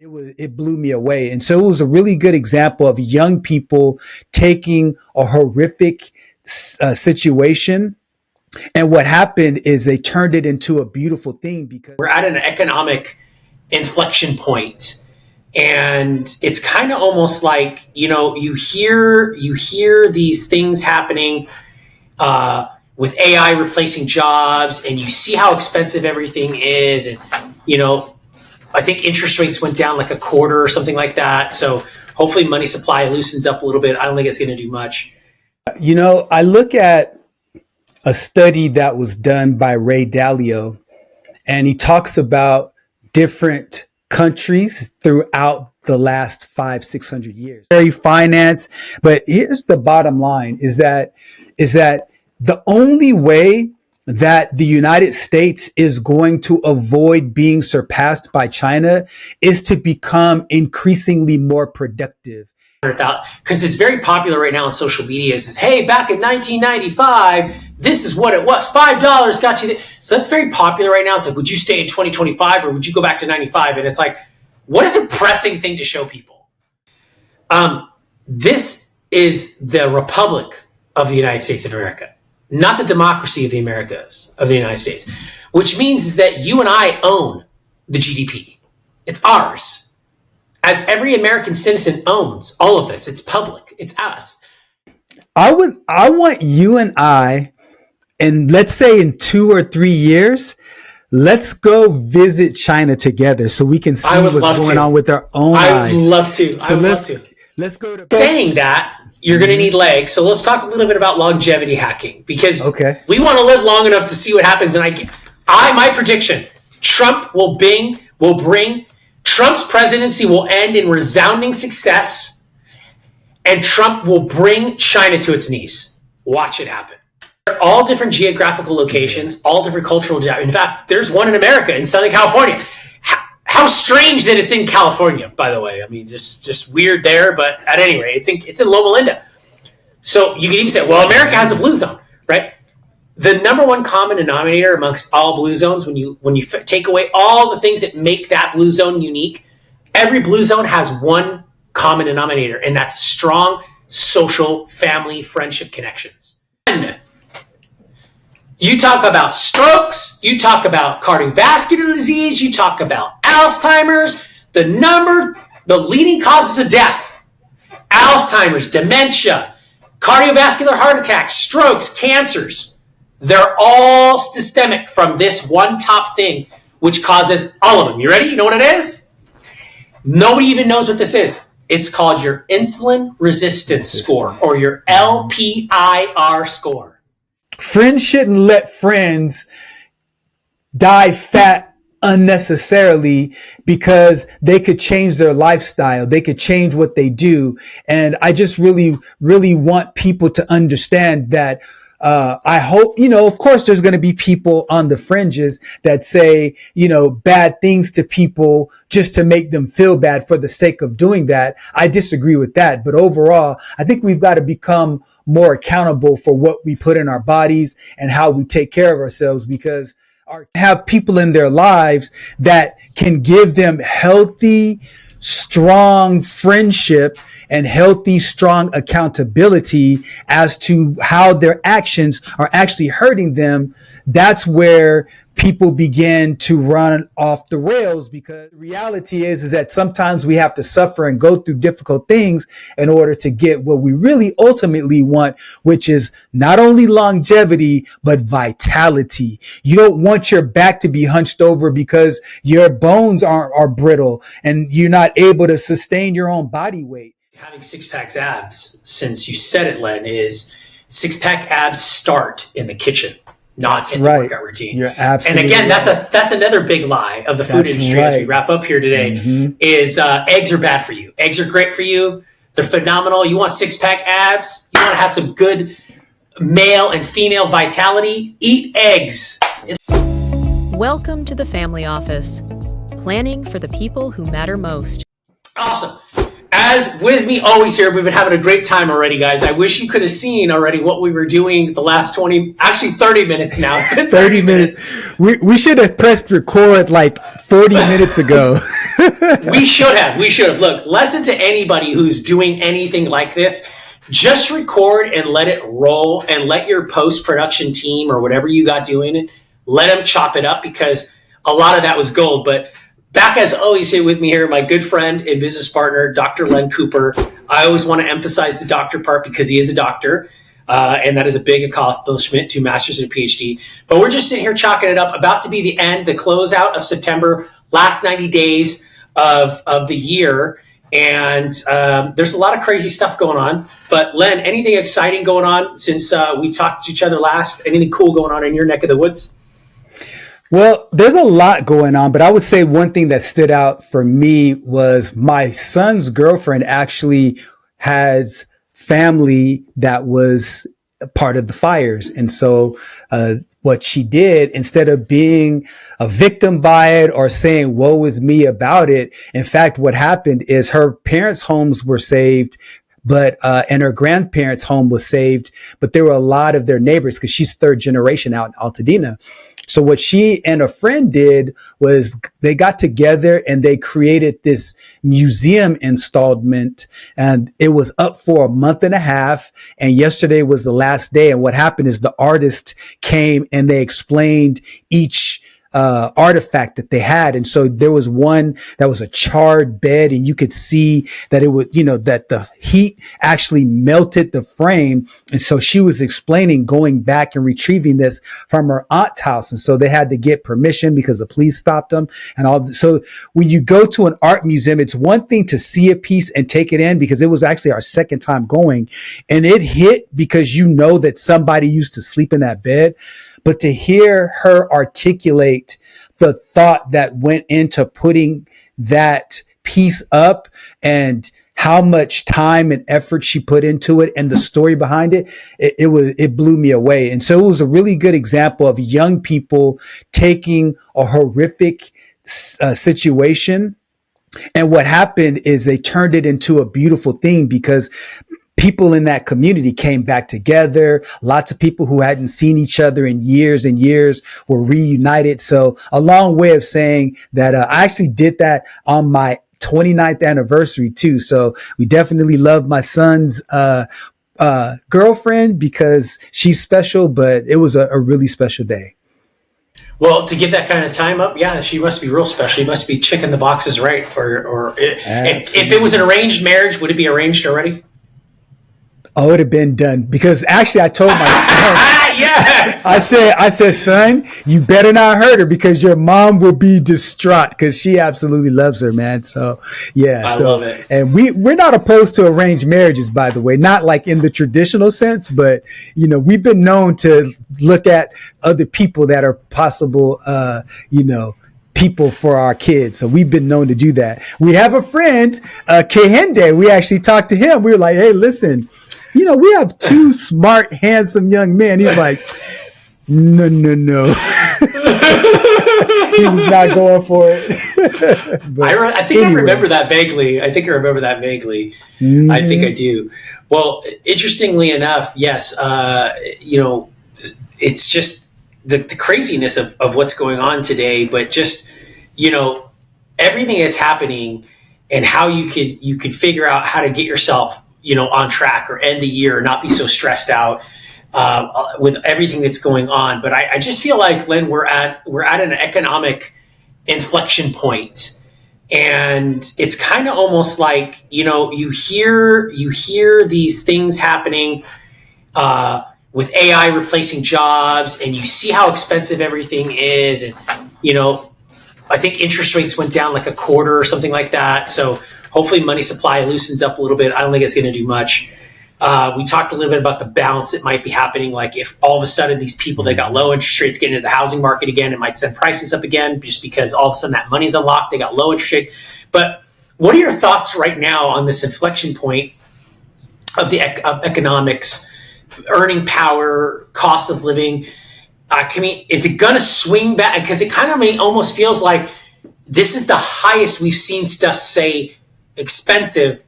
It blew me away. And so it was a really good example of young people taking a horrific situation. And what happened is they turned it into a beautiful thing, because we're at an economic inflection point. And it's kind of almost like, you hear these things happening with AI replacing jobs, and you see how expensive everything is. And, I think interest rates went down like a quarter or something like that. So hopefully money supply loosens up a little bit. I don't think it's going to do much. I look at a study that was done by Ray Dalio, and he talks about different countries throughout the last 500-600 years. Very finance, but here's the bottom line: is that the only way that the United States is going to avoid being surpassed by China is to become increasingly more productive. Because it's very popular right now on social media is, hey, back in 1995, this is what it was. $5 got you. So that's very popular right now. It's like, would you stay in 2025 or would you go back to 95? And it's like, what a depressing thing to show people. This is the Republic of the United States of America, not the democracy of the Americas of the United States, which means is that you and I own the GDP. It's ours. As every American citizen owns all of this. It's public. It's us. I want you and I, and let's say in 2 or 3 years, let's go visit China together so we can see what's going on with our own eyes. I would love to. So let's go to... Saying that, you're going to need legs. So let's talk a little bit about longevity hacking, because we want to live long enough to see what happens. And my prediction, Trump will bring Trump's presidency will end in resounding success, and Trump will bring China to its knees. Watch it happen. They're all different geographical locations, all different cultural. In fact, there's one in America, in Southern California. How strange that it's in California, by the way. I mean, just weird there, but at any rate, it's in Loma Linda. So you can even say, well, America has a blue zone, right? The number one common denominator amongst all blue zones, when you take away all the things that make that blue zone unique, every blue zone has one common denominator, and that's strong social, family, friendship connections. And you talk about strokes, you talk about cardiovascular disease, you talk about Alzheimer's, the leading causes of death: Alzheimer's, dementia, cardiovascular heart attacks, strokes, cancers. They're all systemic from this one top thing, which causes all of them. You ready? You know what it is? Nobody even knows what this is. It's called your insulin resistance score, or your LPIR score. Friends shouldn't let friends die fat unnecessarily because they could change their lifestyle. They could change what they do. And I just really, really want people to understand that. I hope, of course there's going to be people on the fringes that say, bad things to people just to make them feel bad for the sake of doing that. I disagree with that. But overall, I think we've got to become more accountable for what we put in our bodies and how we take care of ourselves, because have people in their lives that can give them healthy, strong friendship and healthy, strong accountability as to how their actions are actually hurting them. That's where people begin to run off the rails, because the reality is that sometimes we have to suffer and go through difficult things in order to get what we really ultimately want, which is not only longevity, but vitality. You don't want your back to be hunched over because your bones are brittle and you're not able to sustain your own body weight. Having six-pack abs, since you said it, Len, is six-pack abs start in the kitchen, not in the workout routine. You're absolutely And again, that's another big lie of the food industry as we wrap up here today, is eggs are bad for you. Eggs are great for you. They're phenomenal. You want six-pack abs? You want to have some good male and female vitality? Eat eggs. Welcome to the Family Office, planning for the people who matter most. Awesome. as with me always here, we've been having a great time already, guys. I wish you could have seen already what we were doing the last 30 minutes now. It's been 30 minutes. We should have pressed record like 40 minutes ago. We should have. Look, lesson to anybody who's doing anything like this, just record and let it roll, and let your post-production team or whatever you got doing it, let them chop it up, because a lot of that was gold. But back as always here with me here, my good friend and business partner, Dr. Len Cooper. I always want to emphasize the doctor part because he is a doctor, and that is a big accomplishment, 2 masters and a PhD. But we're just sitting here chalking it up, about to be the end, the closeout of September, last 90 days of the year. And there's a lot of crazy stuff going on. But Len, anything exciting going on since we talked to each other last? Anything cool going on in your neck of the woods? Well, there's a lot going on, but I would say one thing that stood out for me was my son's girlfriend actually has family that was a part of the fires. And so what she did, instead of being a victim by it or saying, woe is me about it, in fact, what happened is her parents' homes were saved, but and her grandparents' home was saved, but there were a lot of their neighbors, because she's 3rd generation out in Altadena. So what she and a friend did was they got together and they created this museum installment, and it was up for a month and a half. And yesterday was the last day. And what happened is the artists came and they explained each artifact that they had. And so there was one that was a charred bed, and you could see that it would, that the heat actually melted the frame. And so she was explaining going back and retrieving this from her aunt's house. And so they had to get permission because the police stopped them and all. So when you go to an art museum, it's one thing to see a piece and take it in, because it was actually our second time going, and it hit because that somebody used to sleep in that bed. But to hear her articulate the thought that went into putting that piece up, and how much time and effort she put into it, and the story behind it, it blew me away. And so it was a really good example of young people taking a horrific situation, and what happened is they turned it into a beautiful thing, because people in that community came back together. Lots of people who hadn't seen each other in years and years were reunited. So a long way of saying that I actually did that on my 29th anniversary too. So we definitely love my son's girlfriend because she's special, but it was a really special day. Well, to give that kind of time up, yeah, she must be real special. She must be checking the boxes right. Or if it was an arranged marriage, would it be arranged already? Oh, it would have been done, because actually I told my son, yes, I said, son, you better not hurt her, because your mom will be distraught, because she absolutely loves her, man. So yeah, I love it. And we're not opposed to arranged marriages, by the way, not like in the traditional sense, but we've been known to look at other people that are possible, people for our kids. So we've been known to do that. We have a friend, Kehinde. We actually talked to him. We were like, hey, listen, we have 2 smart, handsome young men. He's like, no. He was not going for it. I think anyway. I remember that vaguely. Mm-hmm. I think I do. Well, interestingly enough, yes, it's just the craziness of what's going on today, but just, everything that's happening and how you could figure out how to get yourself on track or end the year or not be so stressed out with everything that's going on. But I just feel like, Len, we're at an economic inflection point, and it's kind of almost like, you hear these things happening with AI replacing jobs, and you see how expensive everything is. And, I think interest rates went down like a quarter or something like that. So hopefully money supply loosens up a little bit. I don't think it's going to do much. We talked a little bit about the balance that might be happening. Like if all of a sudden these people that got low interest rates get into the housing market again, it might send prices up again, just because all of a sudden that money's unlocked. They got low interest rates. But what are your thoughts right now on this inflection point of of economics, earning power, cost of living? Is it going to swing back? Because it kind of almost feels like this is the highest we've seen stuff say expensive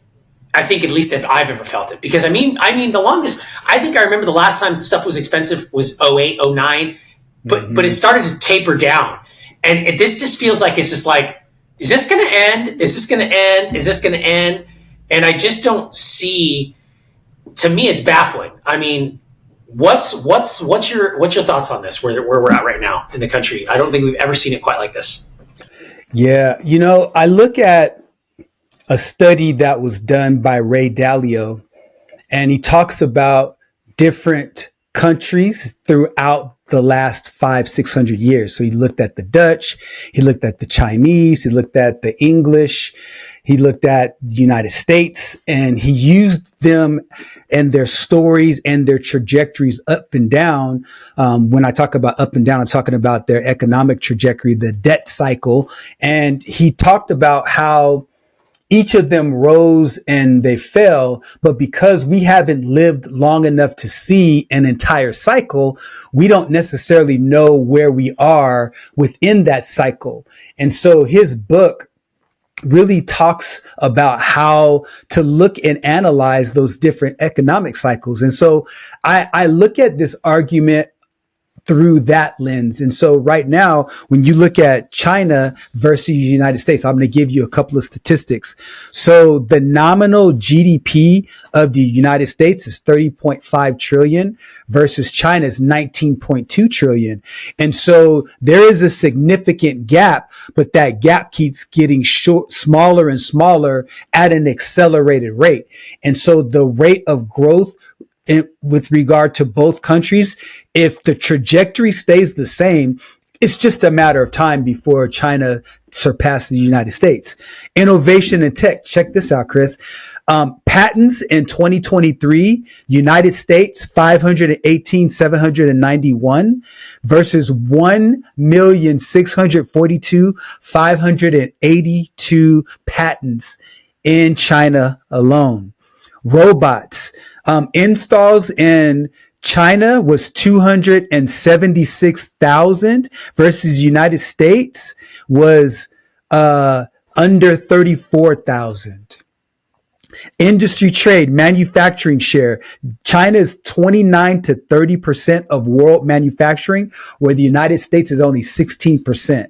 I think at least if I've ever felt it, because I mean, the longest, I think I remember the last time stuff was expensive was 08, 09, but it started to taper down. And this just feels like, it's just like, is this going to end? Is this going to end? Is this going to end? And I just don't see, to me, it's baffling. I mean, what's your thoughts on this, where we're at right now in the country? I don't think we've ever seen it quite like this. Yeah. I look at a study that was done by Ray Dalio, and he talks about different countries throughout the last 500-600 years. So he looked at the Dutch, he looked at the Chinese, he looked at the English, he looked at the United States, and he used them and their stories and their trajectories up and down. When I talk about up and down, I'm talking about their economic trajectory, the debt cycle. And he talked about how each of them rose and they fell, but because we haven't lived long enough to see an entire cycle, we don't necessarily know where we are within that cycle. And so his book really talks about how to look and analyze those different economic cycles. And so I look at this argument through that lens. And so right now, when you look at China versus the United States, I'm going to give you a couple of statistics. So the nominal GDP of the United States is 30.5 trillion versus China's 19.2 trillion. And so there is a significant gap, but that gap keeps getting smaller and smaller at an accelerated rate. And so the rate of growth with regard to both countries, if the trajectory stays the same, it's just a matter of time before China surpasses the United States. Innovation and tech. Check this out, Chris. Patents in 2023, United States, 518,791 versus 1,642,582 patents in China alone. Robots. Installs in China was 276,000 versus United States was under 34,000. Industry trade, manufacturing share. China is 29 to 30% of world manufacturing, where the United States is only 16%.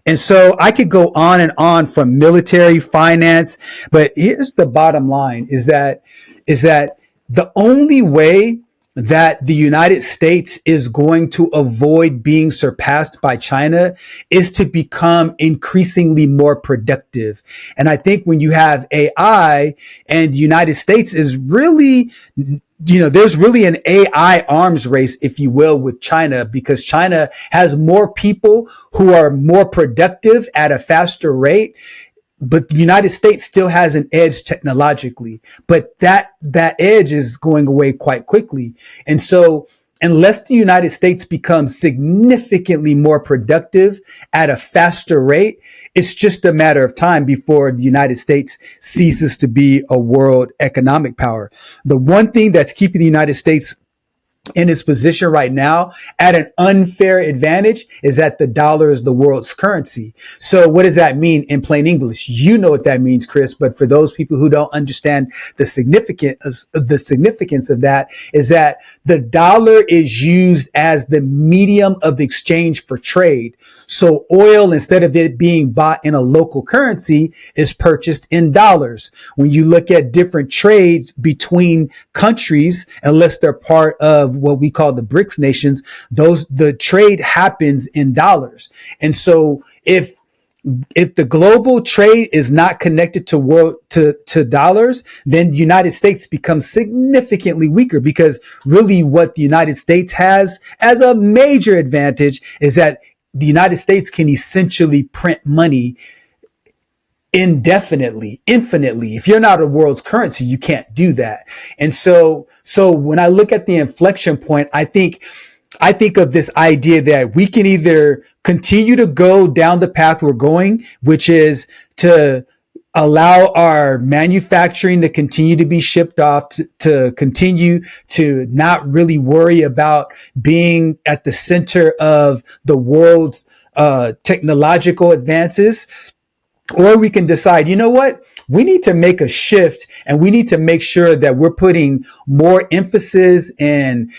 And so I could go on and on from military, finance, but here's the bottom line is that the only way that the United States is going to avoid being surpassed by China is to become increasingly more productive. And I think when you have AI, and the United States is really, there's really an AI arms race, if you will, with China, because China has more people who are more productive at a faster rate. But the United States still has an edge technologically, but that edge is going away quite quickly. And so unless the United States becomes significantly more productive at a faster rate, it's just a matter of time before the United States ceases to be a world economic power. The one thing that's keeping the United States in its position right now at an unfair advantage is that the dollar is the world's currency. So what does that mean in plain English? You know what that means, Chris, but for those people who don't understand the significance of that is that the dollar is used as the medium of exchange for trade. So oil, instead of it being bought in a local currency, is purchased in dollars. When you look at different trades between countries, unless they're part of what we call the BRICS nations, the trade happens in dollars. And so if the global trade is not connected to dollars, then the United States becomes significantly weaker, because really what the United States has as a major advantage is that the United States can essentially print money indefinitely, infinitely. If you're not a world's currency, you can't do that. And so when I look at the inflection point, I think of this idea that we can either continue to go down the path we're going, which is to allow our manufacturing to continue to be shipped off, to continue to not really worry about being at the center of the world's technological advances. Or we can decide, you know what? we need to make a shift, and we need to make sure that we're putting more emphasis in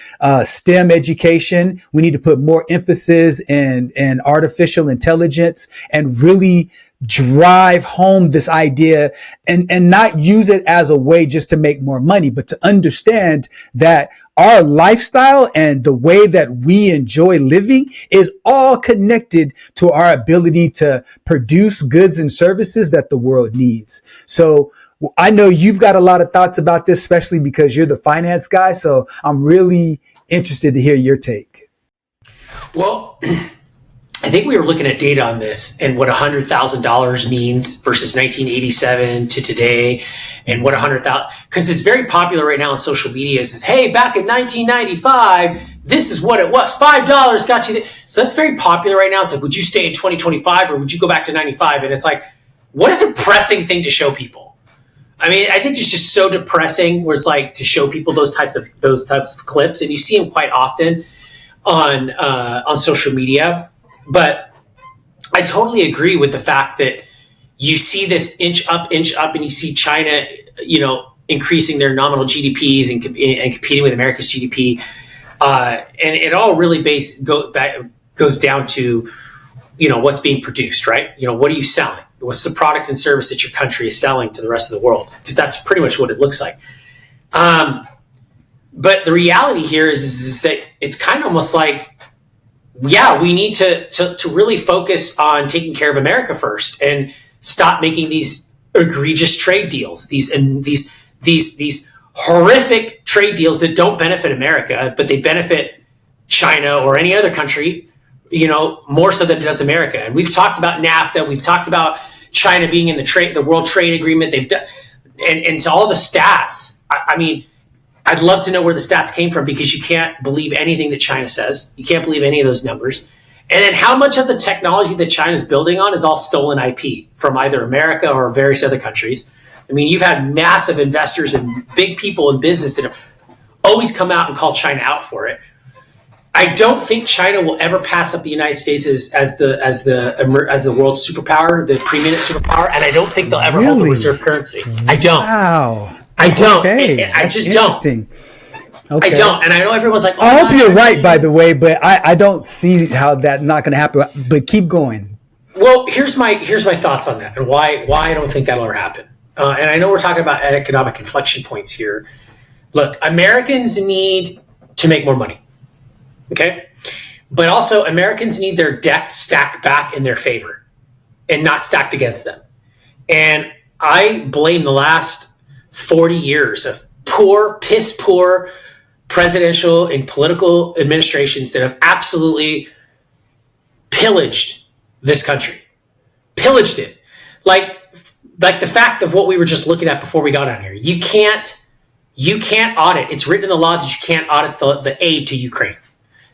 STEM education. We need to put more emphasis in artificial intelligence and really drive home this idea and not use it as a way just to make more money, but to understand that our lifestyle and the way that we enjoy living is all connected to our ability to produce goods and services that the world needs. So I know you've got a lot of thoughts about this, especially because you're the finance guy. So I'm really interested to hear your take. Well, I think we were looking at data on this and what $100,000 means versus 1987 to today, and what 100,000, because it's very popular right now on social media is, hey, back in 1995, this is what it was. $5 got you. So that's very popular right now. It's like, would you stay in 2025 or would you go back to 95? And it's like, what a depressing thing to show people. I mean, I think it's just so depressing where it's like to show people those types of clips, and you see them quite often on social media. But I totally agree with the fact that you see this inch up, and you see China, increasing their nominal GDPs and competing with America's GDP. And it all really goes down to, what's being produced, right? What are you selling? What's the product and service that your country is selling to the rest of the world? Because that's pretty much what it looks like. But the reality here is that it's kind of almost like, yeah, we need to really focus on taking care of America first and stop making these egregious trade deals, these horrific trade deals that don't benefit America, but they benefit China or any other country, more so than it does America. And we've talked about NAFTA, we've talked about China being in the World Trade Agreement. They've done, and to all the stats. I mean, I'd love to know where the stats came from, because you can't believe anything that China says. You can't believe any of those numbers. And then how much of the technology that China's building on is all stolen IP from either America or various other countries. I mean, you've had massive investors and big people in business that have always come out and called China out for it. I don't think China will ever pass up the United States as the world superpower, the preeminent superpower, and I don't think they'll ever hold the reserve currency. I don't. Wow. I don't. Okay. I just don't. Okay. I don't. And I know everyone's like, I hope you're right, by the way, but I don't see how that's not going to happen. But keep going. Well, here's my thoughts on that and why I don't think that'll ever happen. And I know we're talking about economic inflection points here. Look, Americans need to make more money. Okay? But also Americans need their deck stacked back in their favor and not stacked against them. And I blame the last 40 years of piss poor presidential and political administrations that have absolutely pillaged this country. Pillaged it. Like the fact of what we were just looking at before we got on here. You can't audit. It's written in the law that you can't audit the aid to Ukraine.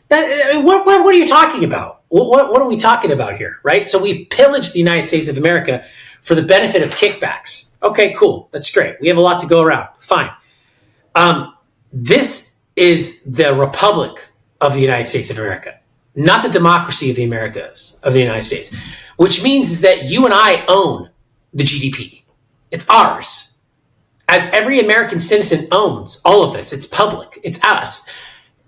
What are you talking about? What are we talking about here, right? So we've pillaged the United States of America for the benefit of kickbacks. Okay, cool. That's great. We have a lot to go around. Fine. This is the Republic of the United States of America, not the democracy of the Americas of the United States, which means is that you and I own the GDP. It's ours. As every American citizen owns all of this. It's public. It's us.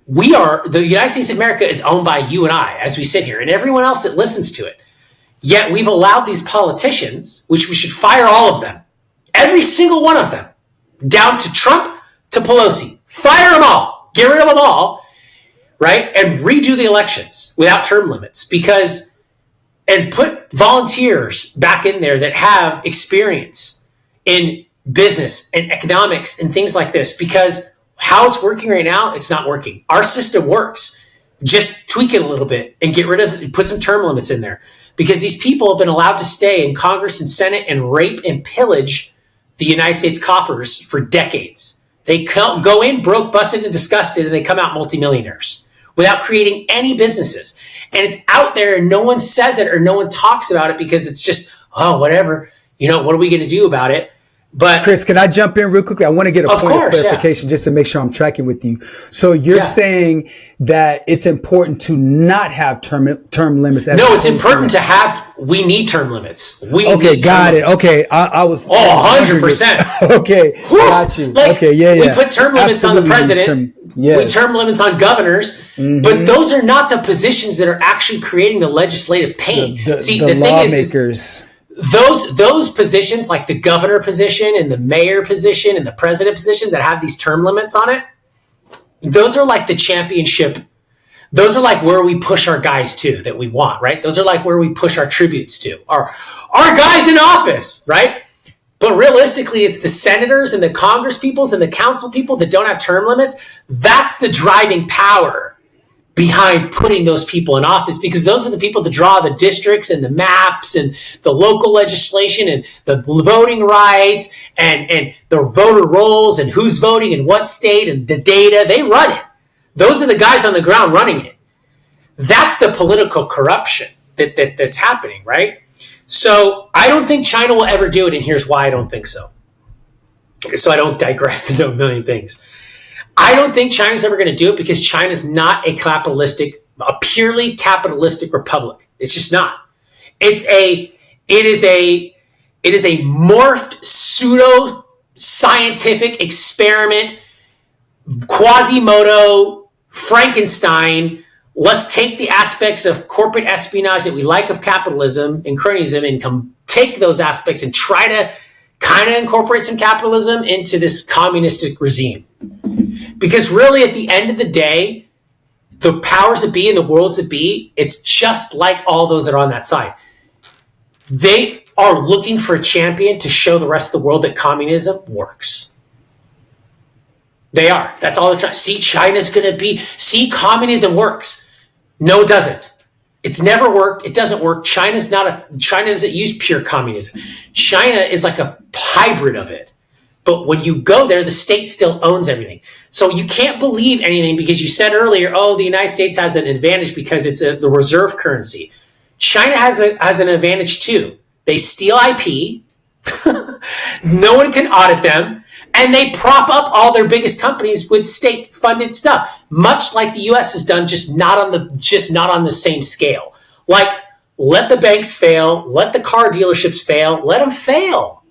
The United States of America is owned by you and I as we sit here, and everyone else that listens to it. Yet we've allowed these politicians, which we should fire all of them, every single one of them, down to Trump to Pelosi. Fire them all. Get rid of them all, right? And redo the elections without term limits, and put volunteers back in there that have experience in business and economics and things like this, because how it's working right now, it's not working. Our system works. Just tweak it a little bit and get rid of, put some term limits in there, because these people have been allowed to stay in Congress and Senate and rape and pillage the United States coffers for decades. They go in broke, busted, and disgusted, and they come out multimillionaires without creating any businesses. And it's out there and no one says it or no one talks about it because it's just, oh, whatever. What are we going to do about it? But Chris, can I jump in real quickly? I want to get a point of clarification just to make sure I'm tracking with you. So you're saying that it's important to not have term limits. No, it's important to have. We need term limits. Got it. Okay, I was 100%. Okay, got you. We put term limits on the president. We term limits on governors, but those are not the positions that are actually creating the legislative pain. The thing is those positions, like the governor position and the mayor position and the president position that have these term limits on it, those are like the championship. Those are like where we push our guys to that we want, right? Those are like where we push our tributes to, our guys in office, right? But realistically, it's the senators and the Congress peoples and the council people that don't have term limits. That's the driving power behind putting those people in office, because those are the people that draw the districts and the maps and the local legislation and the voting rights and the voter rolls and who's voting in what state and the data. They run it. Those are the guys on the ground running it. That's the political corruption that's happening, right? So I don't think China will ever do it, and here's why I don't think so. So I don't digress into a million things. I don't think China's ever going to do it because China's not a purely capitalistic republic. It's just not. It is a morphed pseudo scientific experiment, Quasimodo, Frankenstein. Let's take the aspects of corporate espionage that we like of capitalism and cronyism and take those aspects and try to kind of incorporate some capitalism into this communistic regime. Because really, at the end of the day, the powers that be and the worlds that be, it's just like all those that are on that side. They are looking for a champion to show the rest of the world that communism works. They are. That's all they're trying. See, communism works. No, it doesn't. It's never worked. It doesn't work. China doesn't use pure communism. China is like a hybrid of it. But when you go there, the state still owns everything. So you can't believe anything because you said earlier, the United States has an advantage because it's the reserve currency. China has an advantage too. They steal IP. No one can audit them. And they prop up all their biggest companies with state-funded stuff, much like the U.S. has done, just not on the same scale. Like, let the banks fail, let the car dealerships fail, let them fail.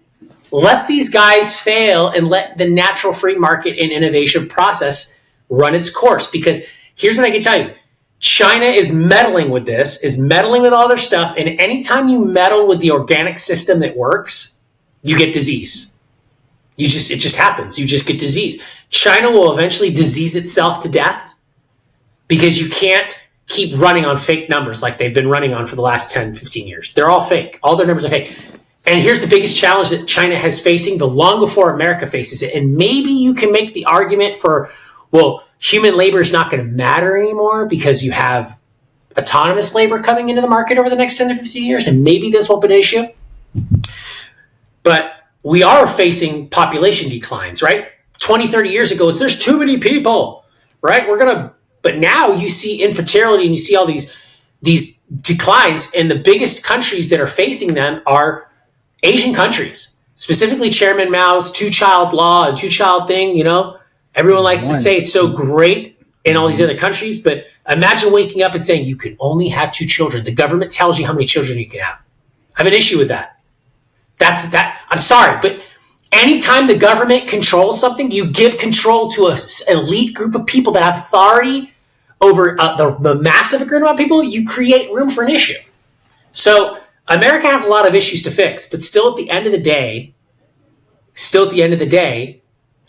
Let these guys fail and let the natural free market and innovation process run its course. Because here's what I can tell you. China is meddling with this, is meddling with all their stuff. And anytime you meddle with the organic system that works, you get disease. It just happens. You just get disease. China will eventually disease itself to death because you can't keep running on fake numbers like they've been running on for the last 10, 15 years. They're all fake. All their numbers are fake. And here's the biggest challenge that China has facing, but long before America faces it. And maybe you can make the argument for, human labor is not going to matter anymore because you have autonomous labor coming into the market over the next 10 to 15 years. And maybe this won't be an issue. But we are facing population declines, right? 20, 30 years ago, there's too many people, right? But now you see infertility and you see all these declines. And the biggest countries that are facing them are Asian countries, specifically Chairman Mao's two-child law and two-child thing, everyone likes to say it's so great in all these other countries, but imagine waking up and saying you can only have 2 children. The government tells you how many children you can have. I have an issue with that. I'm sorry, but anytime the government controls something, you give control to an elite group of people that have authority over the massive amount of people, you create room for an issue. So America has a lot of issues to fix, but still at the end of the day,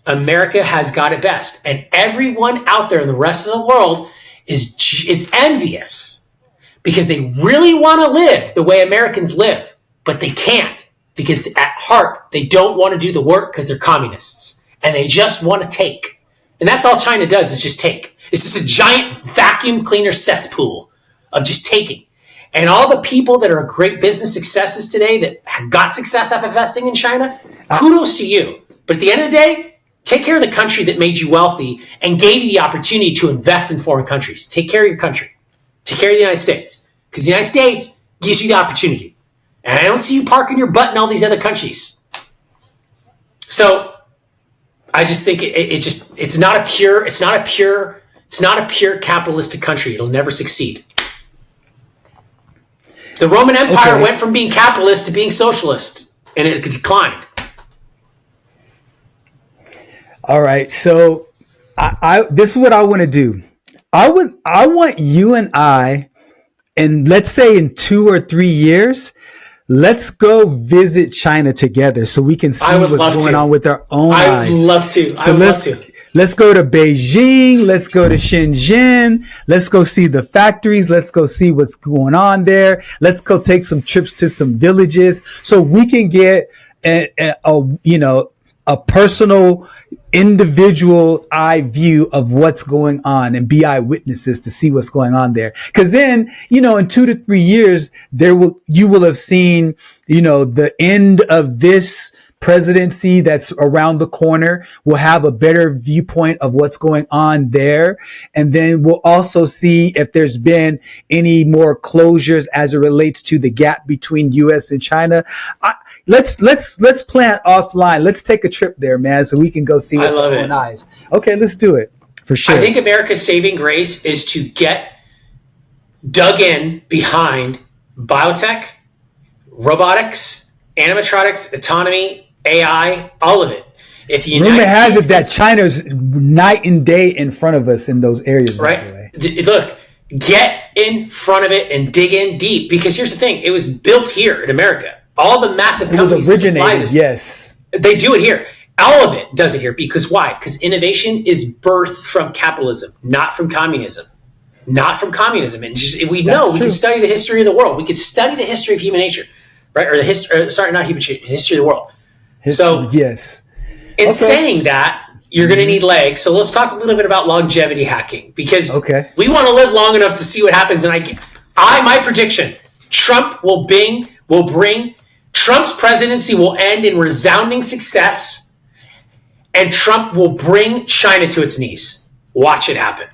America has got it best. And everyone out there in the rest of the world is envious because they really want to live the way Americans live, but they can't because at heart, they don't want to do the work because they're communists and they just want to take. And that's all China does is just take. It's just a giant vacuum cleaner cesspool of just taking. And all the people that are great business successes today that have got success after investing in China, kudos to you. But at the end of the day, take care of the country that made you wealthy and gave you the opportunity to invest in foreign countries. Take care of your country. Take care of the United States. Because the United States gives you the opportunity. And I don't see you parking your butt in all these other countries. So I just think it's not a pure capitalistic country. It'll never succeed. The Roman Empire went from being capitalist to being socialist, and it declined. All right. So I this is what I want to do. I want you and I, and let's say in 2 or 3 years, let's go visit China together so we can see what's going on with our own eyes. I would love to. So let's go to Beijing. Let's go to Shenzhen. Let's go see the factories. Let's go see what's going on there. Let's go take some trips to some villages so we can get a personal, individual eye view of what's going on and be eyewitnesses to see what's going on there. Cause then, in 2 to 3 years, you will have seen, the end of this presidency that's around the corner. We'll have a better viewpoint of what's going on there. And then we'll also see if there's been any more closures as it relates to the gap between US and China. Let's plan offline. Let's take a trip there, man, so we can go see with our own eyes. Okay, let's do it for sure. I think America's saving grace is to get dug in behind biotech, robotics, animatronics, autonomy, AI, all of it. If the Rumor has it that China's night and day in front of us in those areas, right? By the way. Look, get in front of it and dig in deep, because here's the thing: it was built here in America. All the massive companies originated, yes, they do it here. All of it does it here. Because why? Because innovation is birthed from capitalism, not from communism. Not from communism. And we can study the history of the world. We can study the history of human nature, right? Or the history, not human nature, history of the world. Yes. In saying that, you're going to need legs. So let's talk a little bit about longevity hacking, because we want to live long enough to see what happens. And my prediction: Trump will bring Trump's presidency will end in resounding success, and Trump will bring China to its knees. Watch it happen.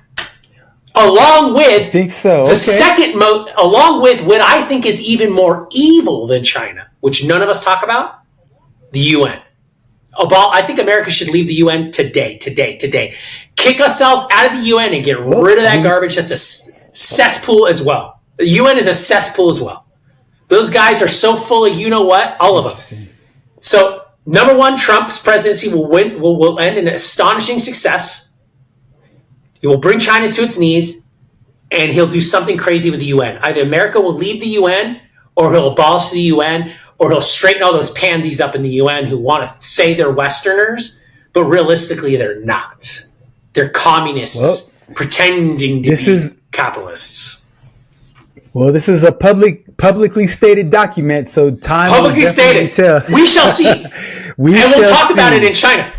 Along with along with what I think is even more evil than China, which none of us talk about, the UN. I think America should leave the UN today. Kick ourselves out of the UN and get rid of that garbage. That's a cesspool as well. The UN is a cesspool as well. Those guys are so full of all of them. So, number one, Trump's presidency will end in astonishing success. He will bring China to its knees, and he'll do something crazy with the UN. Either America will leave the UN, or he'll abolish the UN, or he'll straighten all those pansies up in the UN who want to say they're Westerners, but realistically they're not. They're communists pretending to be capitalists. Well, this is a publicly stated document, so time publicly stated. Tell. We shall see. We'll talk about it in China.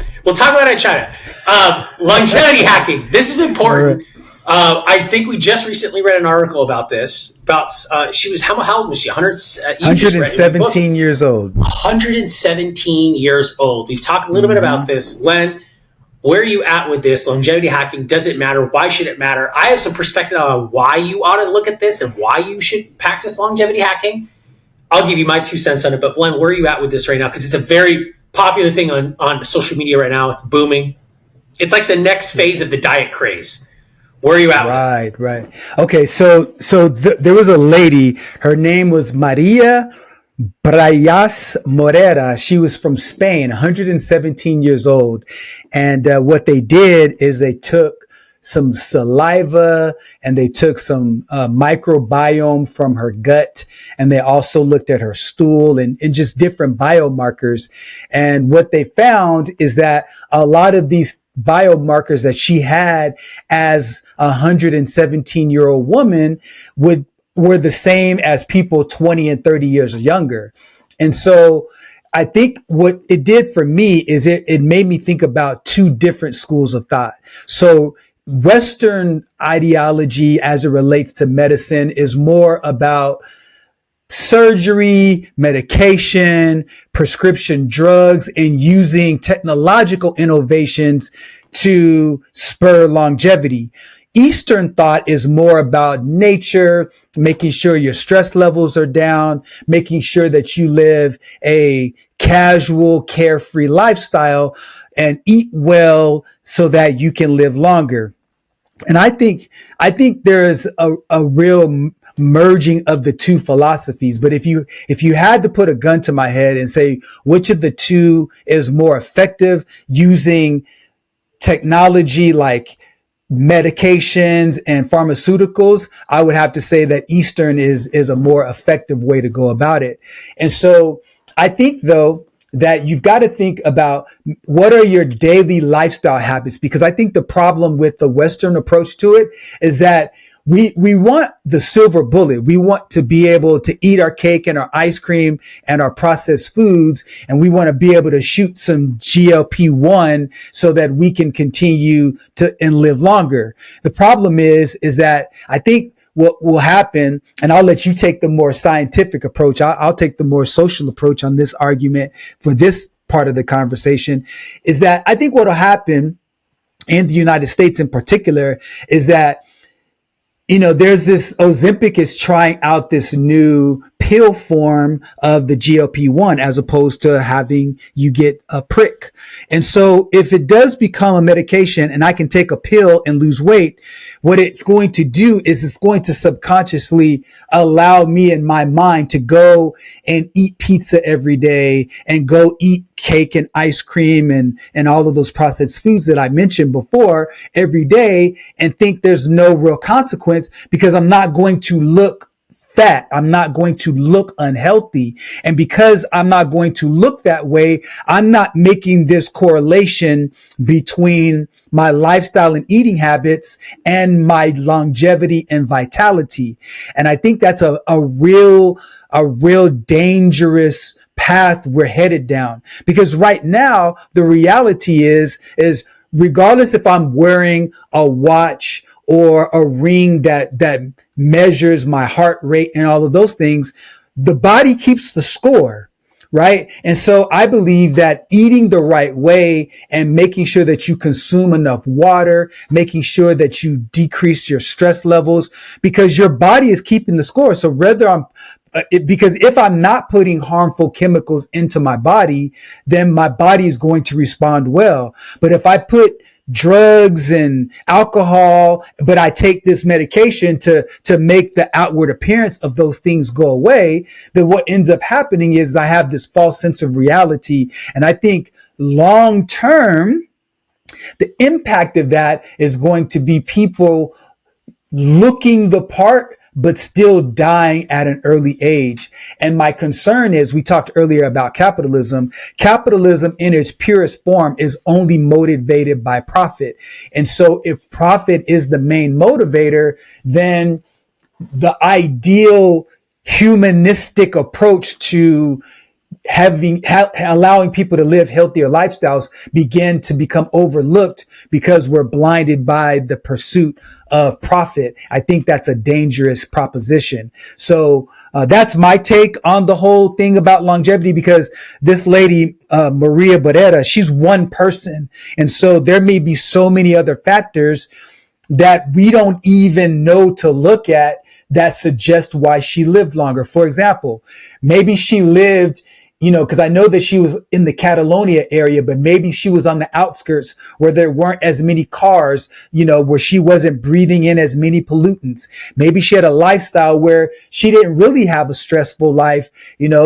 Longevity hacking. This is important. I think we just recently read an article about this. She was how old was she? 117 years old. 117 years old. We've talked a little bit about this, Len. Where are you at with this? Longevity hacking, does it matter? Why should it matter? I have some perspective on why you ought to look at this and why you should practice longevity hacking. I'll give you my 2 cents on it. But Len, where are you at with this right now? Because it's a very popular thing on social media right now. It's booming. It's like the next phase of the diet craze. Where are you at? Right. Okay, so there was a lady. Her name was Maria Morera. She was from Spain, 117 years old. And what they did is they took some saliva and they took some microbiome from her gut. And they also looked at her stool and just different biomarkers. And what they found is that a lot of these biomarkers that she had as a 117-year-old woman were the same as people 20 and 30 years younger. And so I think what it did for me is it made me think about 2 different schools of thought. So Western ideology as it relates to medicine is more about surgery, medication, prescription drugs, and using technological innovations to spur longevity. Eastern thought is more about nature, making sure your stress levels are down, making sure that you live a casual, carefree lifestyle and eat well so that you can live longer. And I think there's a real merging of the two philosophies. But if you had to put a gun to my head and say which of the two is more effective using technology like medications and pharmaceuticals, I would have to say that Eastern is a more effective way to go about it. And so I think, though, that you've got to think about what are your daily lifestyle habits, because I think the problem with the Western approach to it is that we want the silver bullet. We want to be able to eat our cake and our ice cream and our processed foods. And we want to be able to shoot some GLP-1 so that we can continue to and live longer. The problem is that I think what will happen, and I'll let you take the more scientific approach. I'll take the more social approach on this argument for this part of the conversation, is that I think what will happen in the United States in particular is that, you know, there's this Ozempic is trying out this new pill form of the GLP-1 as opposed to having you get a prick. And so if it does become a medication and I can take a pill and lose weight, what it's going to do is it's going to subconsciously allow me in my mind to go and eat pizza every day and go eat cake and ice cream and all of those processed foods that I mentioned before every day and think there's no real consequence because I'm not going to look fat. I'm not going to look unhealthy. And because I'm not going to look that way, I'm not making this correlation between my lifestyle and eating habits and my longevity and vitality. And I think that's a real dangerous path we're headed down, because right now the reality is regardless if I'm wearing a watch or a ring that measures my heart rate and all of those things, the body keeps the score, right? And so I believe that eating the right way and making sure that you consume enough water, making sure that you decrease your stress levels, because your body is keeping the score. So because if I'm not putting harmful chemicals into my body, then my body is going to respond well. But if I put drugs and alcohol, but I take this medication to make the outward appearance of those things go away, then what ends up happening is I have this false sense of reality. And I think long term, the impact of that is going to be people looking the part, but still dying at an early age. And my concern is, we talked earlier about capitalism. Capitalism in its purest form is only motivated by profit. And so if profit is the main motivator, then the ideal humanistic approach to allowing people to live healthier lifestyles begin to become overlooked because we're blinded by the pursuit of profit. I think that's a dangerous proposition. So that's my take on the whole thing about longevity, because this lady, Maria Morera, she's one person. And so there may be so many other factors that we don't even know to look at that suggest why she lived longer. For example, maybe she lived, because I know that she was in the Catalonia area, but maybe she was on the outskirts where there weren't as many cars, where she wasn't breathing in as many pollutants. Maybe she had a lifestyle where she didn't really have a stressful life.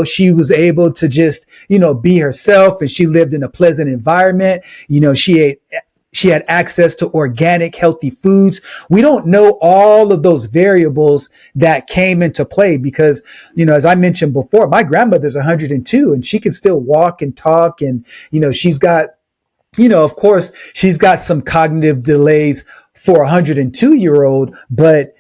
She was able to just, be herself, and she lived in a pleasant environment. She had access to organic, healthy foods. We don't know all of those variables that came into play because, as I mentioned before, my grandmother's 102 and she can still walk and talk. And, she's got, of course, she's got some cognitive delays for a 102-year-old, but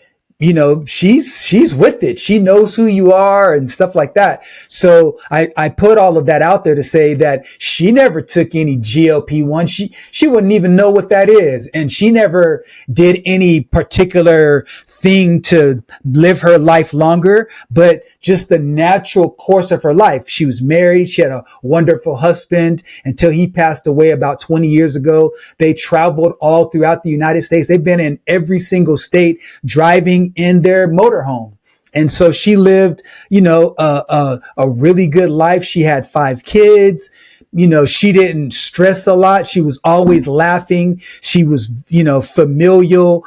she's with it. She knows who you are and stuff like that. So I put all of that out there to say that she never took any GLP-1. She wouldn't even know what that is. And she never did any particular thing to live her life longer, but just the natural course of her life. She was married. She had a wonderful husband until he passed away about 20 years ago. They traveled all throughout the United States. They've been in every single state driving in their motorhome. And so she lived, a really good life. She had 5 kids. She didn't stress a lot. She was always laughing. She was, familial.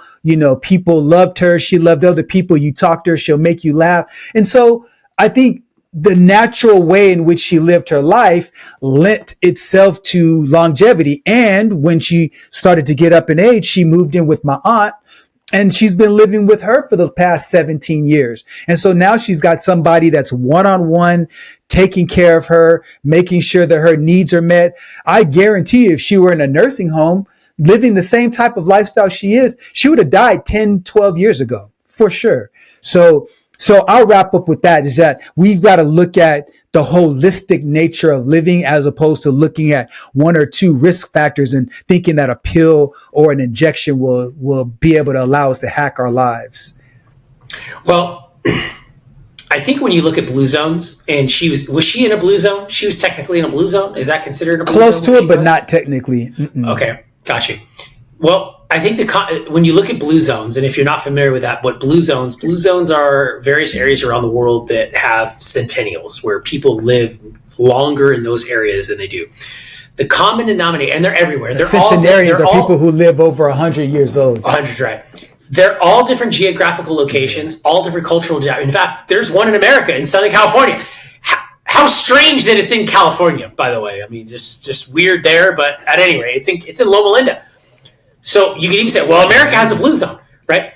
People loved her. She loved other people. You talk to her, she'll make you laugh. And so I think the natural way in which she lived her life lent itself to longevity. And when she started to get up in age, she moved in with my aunt. And she's been living with her for the past 17 years. And so now she's got somebody that's one-on-one, taking care of her, making sure that her needs are met. I guarantee you, if she were in a nursing home, living the same type of lifestyle she is, she would have died 10, 12 years ago, for sure. So I'll wrap up with that, is that we've got to look at the holistic nature of living as opposed to looking at 1 or 2 risk factors and thinking that a pill or an injection will be able to allow us to hack our lives. Well, I think when you look at blue zones, and was she in a blue zone? She was technically in a blue zone. Is that considered a blue Close zone? Close to it, but not technically. Mm-mm. Okay, got you. Well, I think when you look at blue zones, and if you're not familiar with that, what blue zones are various areas around the world that have centennials, where people live longer in those areas than they do. The common denominator, and they're everywhere. They're centenarians are people who live over 100 years old. 100, right. They're all different geographical locations, all different cultural. In fact, there's one in America, in Southern California. How strange that it's in California, by the way. I mean, just weird there, but at any rate, it's in Loma Linda. So you can even say, well, America has a blue zone, right?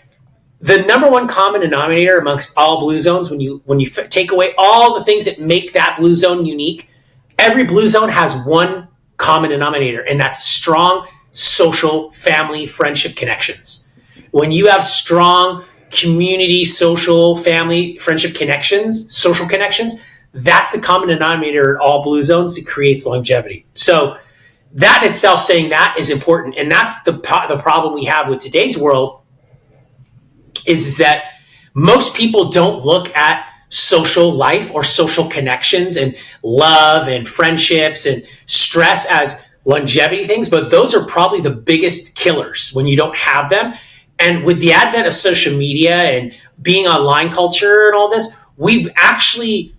The number one common denominator amongst all blue zones, when you take away all the things that make that blue zone unique, every blue zone has one common denominator, and that's strong social, family, friendship connections. When you have strong community, social, family, friendship connections, social connections, that's the common denominator in all blue zones that creates longevity. So that in itself, saying that is important. And that's the problem we have with today's world is that most people don't look at social life or social connections and love and friendships and stress as longevity things, but those are probably the biggest killers when you don't have them. And with the advent of social media and being online culture and all this, we've actually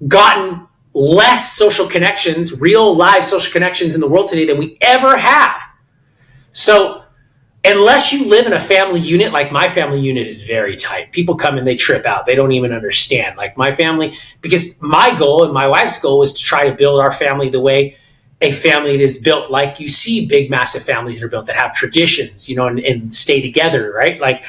gotten less social connections, real live social connections in the world today than we ever have. So unless you live in a family unit, like my family unit is very tight. People come and they trip out. They don't even understand. Like my family, because my goal and my wife's goal was to try to build our family the way a family is built. Like you see big, massive families that are built that have traditions, and stay together, right? Like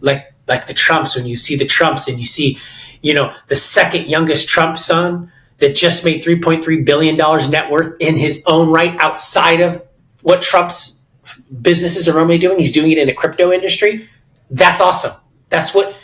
the Trumps, when you see the Trumps and you see, the second youngest Trump son that just made $3.3 billion net worth in his own right outside of what Trump's businesses are normally doing. He's doing it in the crypto industry. That's awesome. That's what,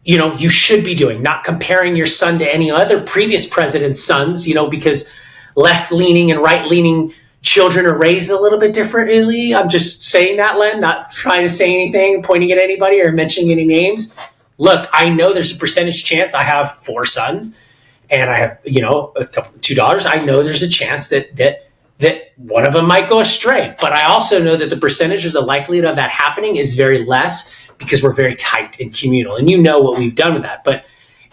you should be doing, not comparing your son to any other previous president's sons, because left-leaning and right-leaning children are raised a little bit differently. I'm just saying that, Len, not trying to say anything, pointing at anybody or mentioning any names. Look, I know there's a percentage chance. I have 4 sons and I have, 2 daughters. I know there's a chance that one of them might go astray. But I also know that the percentage or the likelihood of that happening is very less because we're very tight and communal. And you know what we've done with that. But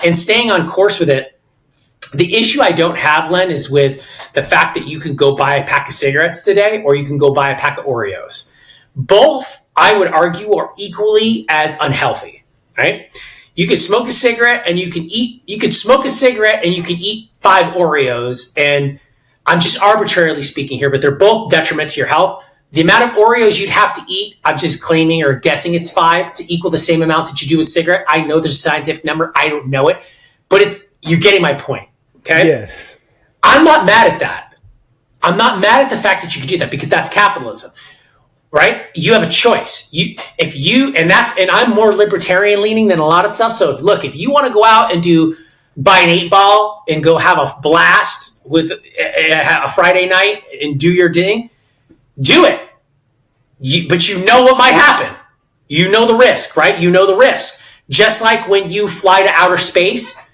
in staying on course with it, the issue I don't have, Len, is with the fact that you can go buy a pack of cigarettes today or you can go buy a pack of Oreos. Both, I would argue, are equally as unhealthy, right? You could smoke a cigarette and you could smoke a cigarette and you can eat 5 Oreos. And I'm just arbitrarily speaking here, but they're both detriment to your health. The amount of Oreos you'd have to eat, I'm just claiming or guessing it's 5 to equal the same amount that you do with cigarette. I know there's a scientific number. I don't know it, but you're getting my point. Okay. Yes. I'm not mad at that. I'm not mad at the fact that you can do that because that's capitalism, right? You have a choice. And I'm more libertarian leaning than a lot of stuff. So if you want to go out and buy an 8-ball and go have a blast with a Friday night and do your thing, do it. But you know what might happen. You know the risk, right? You know the risk. Just like when you fly to outer space,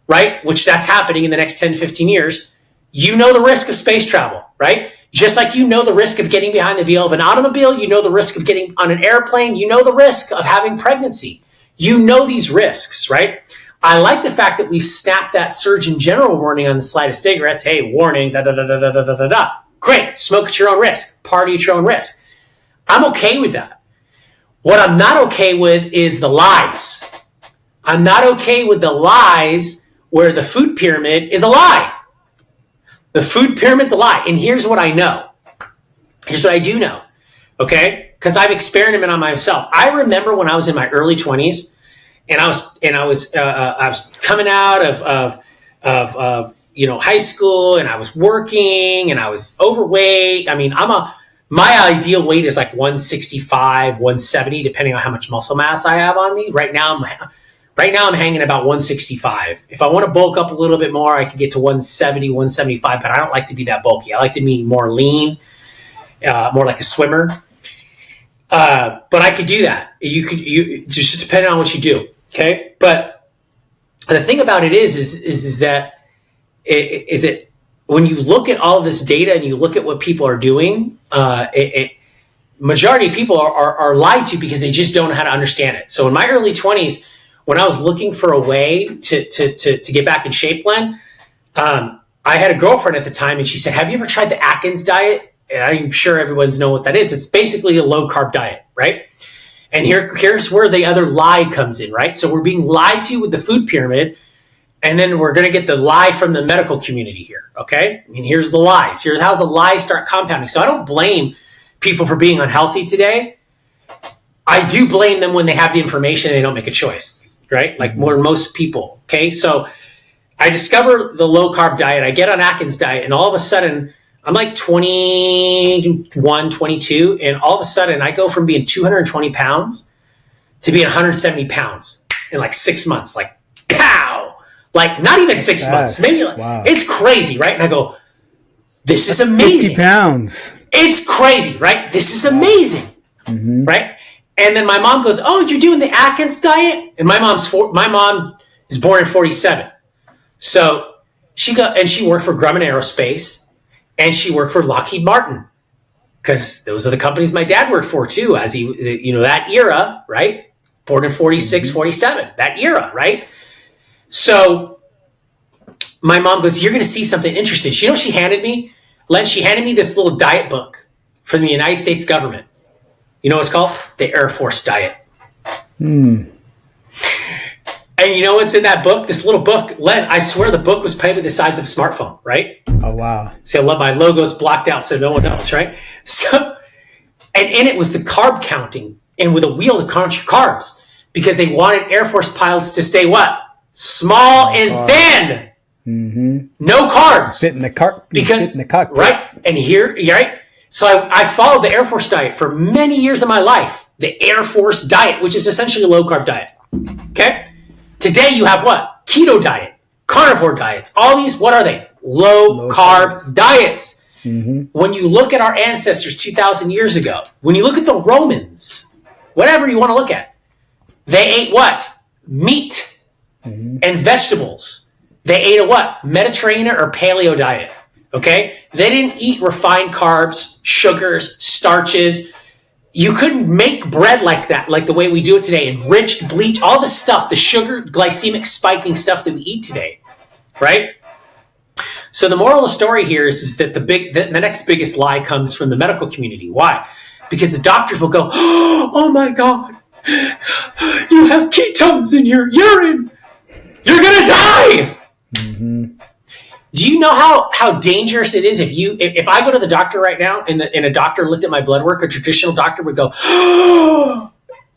right? Which that's happening in the next 10, 15 years. You know the risk of space travel, right? Just like you know the risk of getting behind the wheel of an automobile, you know the risk of getting on an airplane, you know the risk of having pregnancy. You know these risks, right? I like the fact that we snapped that Surgeon General warning on the slide of cigarettes. Hey, warning, da da da da da da da da. Great, smoke at your own risk, party at your own risk. I'm okay with that. What I'm not okay with is the lies. I'm not okay with the lies where the food pyramid is a lie. The food pyramid's a lie. And here's what I know. Here's what I do know. Okay? Because I've experimented on myself. I remember when I was in my early 20s, and I was coming out of high school, and I was working, and I was overweight. I mean, my ideal weight is like 165, 170, depending on how much muscle mass I have on me. Right now I'm hanging about 165. If I want to bulk up a little bit more, I could get to 170, 175, but I don't like to be that bulky. I like to be more lean, more like a swimmer. But I could do that. You just depending on what you do. Okay. But the thing about it is that when you look at all of this data and you look at what people are doing, majority of people are lied to because they just don't know how to understand it. So in my early 20s, when I was looking for a way to get back in shape, Len, I had a girlfriend at the time, and she said, "Have you ever tried the Atkins diet?" And I'm sure everyone's know what that is. It's basically a low carb diet, right? And here's where the other lie comes in, right? So we're being lied to with the food pyramid, and then we're going to get the lie from the medical community here, okay? I mean, here's the lies. Here's how the lies start compounding. So I don't blame people for being unhealthy today. I do blame them when they have the information and they don't make a choice, right? Like more than most people, okay? So I discover the low-carb diet. I get on Atkins diet, and all of a sudden, I'm like 21, 22, and all of a sudden, I go from being 220 pounds to being 170 pounds in like 6 months. Like, pow! Like, not even 6 months. Maybe like, wow. It's crazy, right? And I go, this is amazing. 50 pounds. It's crazy, right? This is amazing, right? And then my mom goes, "Oh, you're doing the Atkins diet?" And my mom is born in 47. So she worked for Grumman Aerospace, and she worked for Lockheed Martin, because those are the companies my dad worked for too, as that era, right? Born in 46, 47, that era, right? So my mom goes, "You're going to see something interesting." You know what she handed me? Len, she handed me this little diet book from the United States government. You know what it's called? The Air Force Diet. And you know what's in that book? This little book, Len, I swear the book was probably the size of a smartphone, right? Oh, wow. See, I love my logos blocked out so no one knows, right? So, and in it was the carb counting, and with a wheel to count your carbs, because they wanted Air Force pilots to stay what? Small and thin. No carbs. Fit in the cockpit. Right? And here, right? So I followed the Air Force diet for many years of my life. The Air Force diet, which is essentially a low-carb diet. Okay? Today you have what? Keto diet, carnivore diets. All these, what are they? Low-carb diets. When you look at our ancestors 2,000 years ago, when you look at the Romans, whatever you want to look at, they ate what? Meat and vegetables. They ate a what? Mediterranean or paleo diet. Okay? They didn't eat refined carbs, sugars, starches. You couldn't make bread like that, like the way we do it today. Enriched, bleach, all the stuff, the sugar, glycemic spiking stuff that we eat today. Right? So the moral of the story here is that the next biggest lie comes from the medical community. Why? Because the doctors will go, "Oh my God, you have ketones in your urine. You're going to die." Do you know how dangerous it is if I go to the doctor right now and a doctor looked at my blood work, a traditional doctor would go,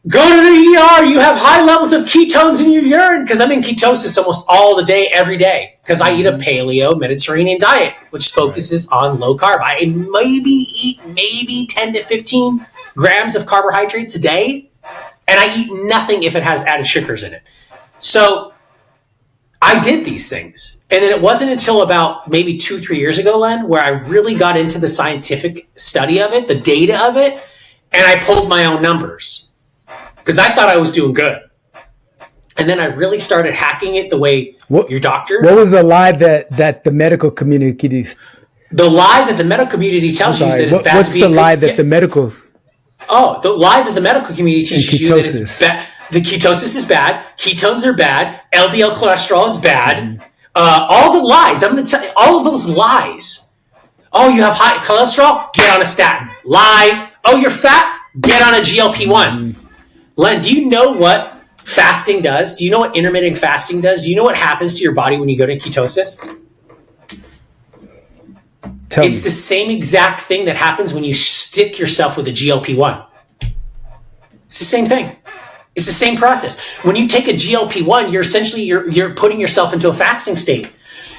"Go to the ER, you have high levels of ketones in your urine," because I'm in ketosis almost all the day, every day, because I eat a paleo Mediterranean diet, which focuses on low carb. I eat 10 to 15 grams of carbohydrates a day, and I eat nothing if it has added sugars in it. So I did these things. And then it wasn't until about maybe 2-3 years ago, Len, where I really got into the scientific study of it, the data of it, and I pulled my own numbers because I thought I was doing good. And then I really started hacking it the way your doctor. What was the lie that the medical community? The lie that the medical community tells you is that it's bad to be. What's the lie that the medical? Oh, the lie that the medical community teaches you that it's bad. the ketosis is bad, ketones are bad, LDL cholesterol is bad. All the lies, I'm going to tell you, all of those lies. Oh, you have high cholesterol? Get on a statin. Lie. Oh, you're fat? Get on a GLP-1. Len, do you know what fasting does? Do you know what intermittent fasting does? Do you know what happens to your body when you go to ketosis? It's the same exact thing that happens when you stick yourself with a GLP-1. It's the same thing. It's the same process. When you take a GLP-1, you're putting yourself into a fasting state.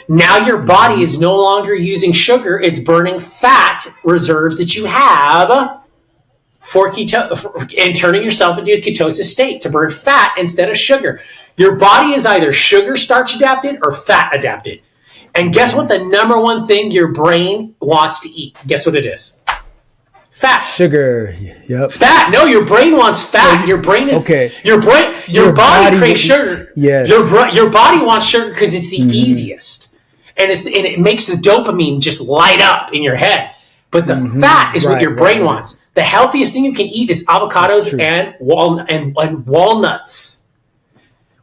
Now your body is no longer using sugar. It's burning fat reserves that you have for and turning yourself into a ketosis state to burn fat instead of sugar. Your body is either sugar starch adapted or fat adapted. And guess what? The number one thing your brain wants to eat. Guess what it is? Fat. Sugar. Yep. Fat. No, your brain wants fat. Your brain is okay. Your body craves sugar. Yes. Your body wants sugar because it's the easiest, and it makes the dopamine just light up in your head. But the fat is what your brain wants. The healthiest thing you can eat is avocados and walnuts.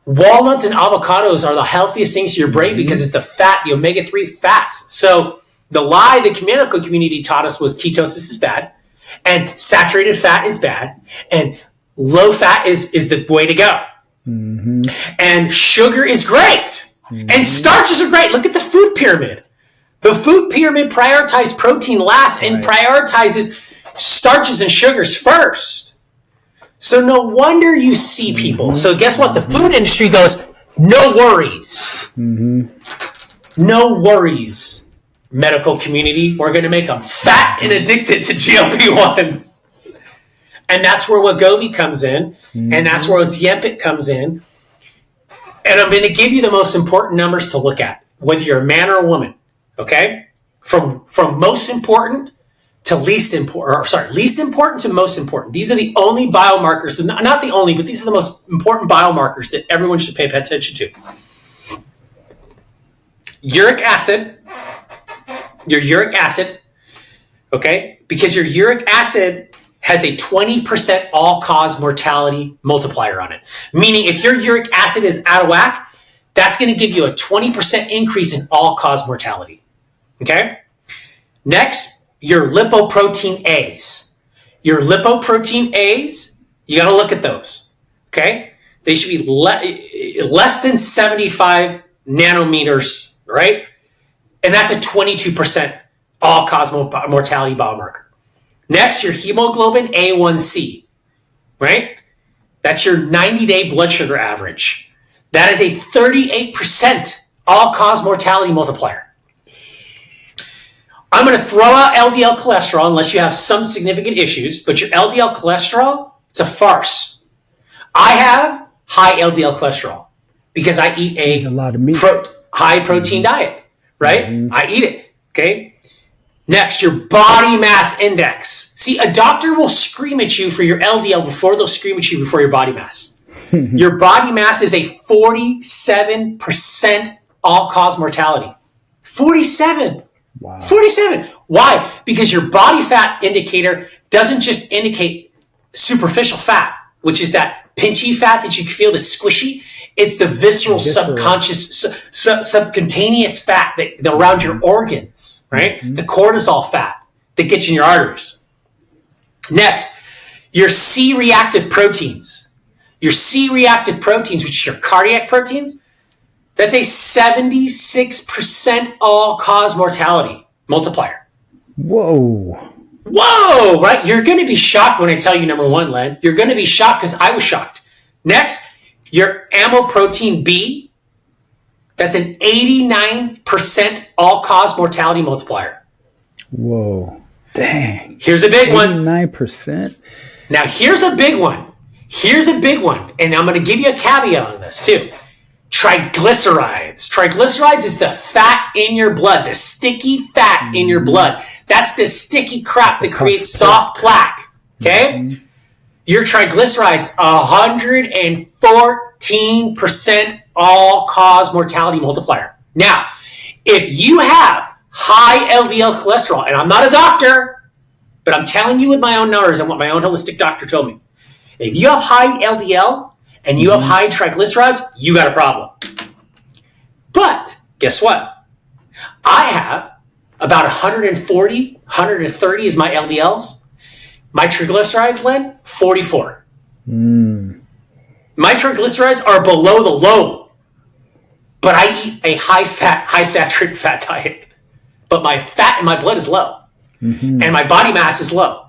Walnuts and avocados are the healthiest things to your brain because it's the fat, the omega-3 fats. So the lie the medical community taught us was ketosis is bad. And saturated fat is bad, and low fat is the way to go. And sugar is great, and starches are great. Look at the food pyramid. The food pyramid prioritizes protein last and prioritizes starches and sugars first. So no wonder you see people. So guess what? The food industry goes, no worries. No worries. Medical community, we're going to make them fat and addicted to GLP-1s. And that's where Wegovy comes in. And that's where Ozempic comes in. And I'm going to give you the most important numbers to look at, whether you're a man or a woman. Okay? From most important to least important, least important to most important. These are the only biomarkers, not the only, but these are the most important biomarkers that everyone should pay attention to. Uric acid. Your uric acid, okay? Because your uric acid has a 20% all-cause mortality multiplier on it. Meaning if your uric acid is out of whack, that's going to give you a 20% increase in all-cause mortality, okay? Next, your lipoprotein A's. Your lipoprotein A's, you got to look at those, okay? They should be less than 75 nanometers, right? And that's a 22% all-cause mortality biomarker. Next, your hemoglobin A1C, right? That's your 90-day blood sugar average. That is a 38% all-cause mortality multiplier. I'm going to throw out LDL cholesterol unless you have some significant issues, but your LDL cholesterol, it's a farce. I have high LDL cholesterol because I eat a lot of meat. High protein diet. Right? I eat it. Okay. Next, your body mass index. See, a doctor will scream at you for your LDL before they'll scream at you for your body mass. Your body mass is a 47% all-cause mortality. 47. Wow. 47. Why? Because your body fat indicator doesn't just indicate superficial fat, which is that pinchy fat that you feel that's squishy. It's the visceral, subconscious, subcutaneous fat that around your organs, right? The cortisol fat that gets in your arteries. Next, your C-reactive proteins. Your C-reactive proteins, which are your cardiac proteins, that's a 76% all-cause mortality multiplier. Whoa, right? You're going to be shocked when I tell you number one, Len. You're going to be shocked because I was shocked. Next, your amoprotein B, that's an 89% all-cause mortality multiplier. Whoa. Dang. Here's a big 89%? one. Now, here's a big one. And I'm going to give you a caveat on this, too. Triglycerides. Triglycerides is the fat in your blood, the sticky fat in your blood. That's the sticky crap that creates soft plaque, okay? Your triglycerides, 114% all-cause mortality multiplier. Now, if you have high LDL cholesterol, and I'm not a doctor, but I'm telling you with my own numbers and what my own holistic doctor told me. If you have high LDL and you have high triglycerides, you got a problem. But guess what? I have about 140, 130 is my LDLs. My triglycerides, Len, 44. My triglycerides are below the low. But I eat a high-fat, high-saturated fat diet. But my fat in my blood is low. And my body mass is low.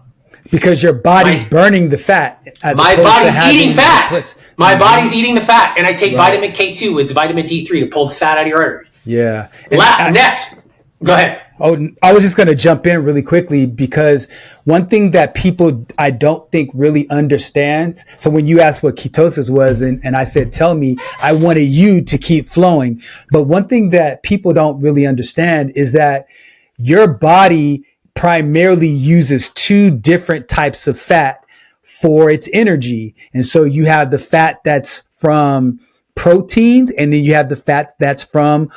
Because your body's burning the fat. My body's eating fat. My body's eating the fat. And I take vitamin K2 with vitamin D3 to pull the fat out of your artery. Yeah. Next. Go ahead. Oh, I was just going to jump in really quickly because one thing that people I don't think really understands. So when you asked what ketosis was and I said, tell me, I wanted you to keep flowing. But one thing that people don't really understand is that your body primarily uses two different types of fat for its energy. And so you have the fat that's from proteins, and then you have the fat that's from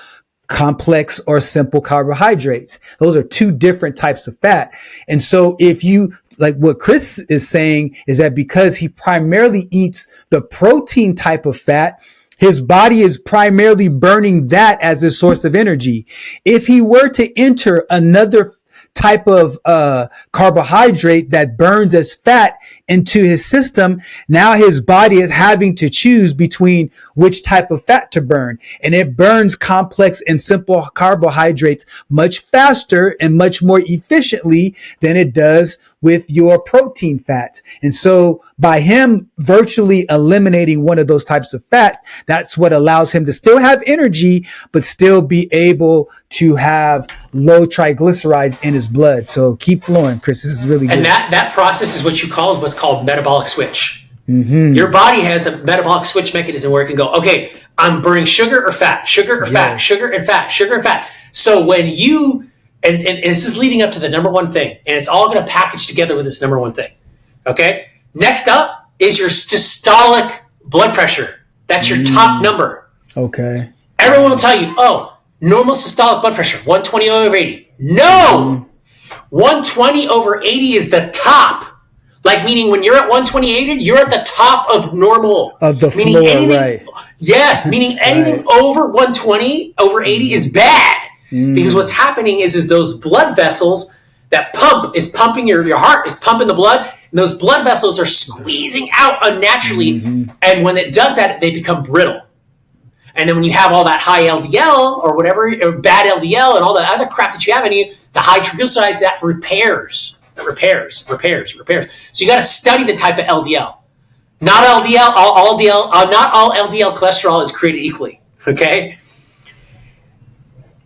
complex or simple carbohydrates. Those are two different types of fat. And so if you, like what Chris is saying, is that because he primarily eats the protein type of fat, his body is primarily burning that as a source of energy. If he were to enter another type of carbohydrate that burns as fat into his system, now his body is having to choose between which type of fat to burn. And it burns complex and simple carbohydrates much faster and much more efficiently than it does with your protein fats. And so by him virtually eliminating one of those types of fat, that's what allows him to still have energy, but still be able to have low triglycerides in his blood. So keep flowing, Chris. This is really good. And that process is what's called metabolic switch. Your body has a metabolic switch mechanism where it can go, okay, I'm burning sugar or fat, sugar or fat, sugar and fat, sugar and fat. So when you, and this is leading up to the number one thing, and it's all going to package together with this number one thing. Okay. Next up is your systolic blood pressure. That's your top number. Okay. Everyone will tell you, oh, normal systolic blood pressure, 120 over 80. No! 120 over 80 is the top. Like, meaning when you're at 128, you're at the top of normal. Of the floor, right. Yes, meaning anything over 120 over 80 is bad. Because what's happening is those blood vessels that is pumping your heart is pumping the blood, and those blood vessels are squeezing out unnaturally. And when it does that, they become brittle. And then when you have all that high LDL or whatever, or bad LDL and all the other crap that you have in you, the high triglycerides, that repairs. So you got to study the type of LDL. Not all LDL cholesterol is created equally. Okay.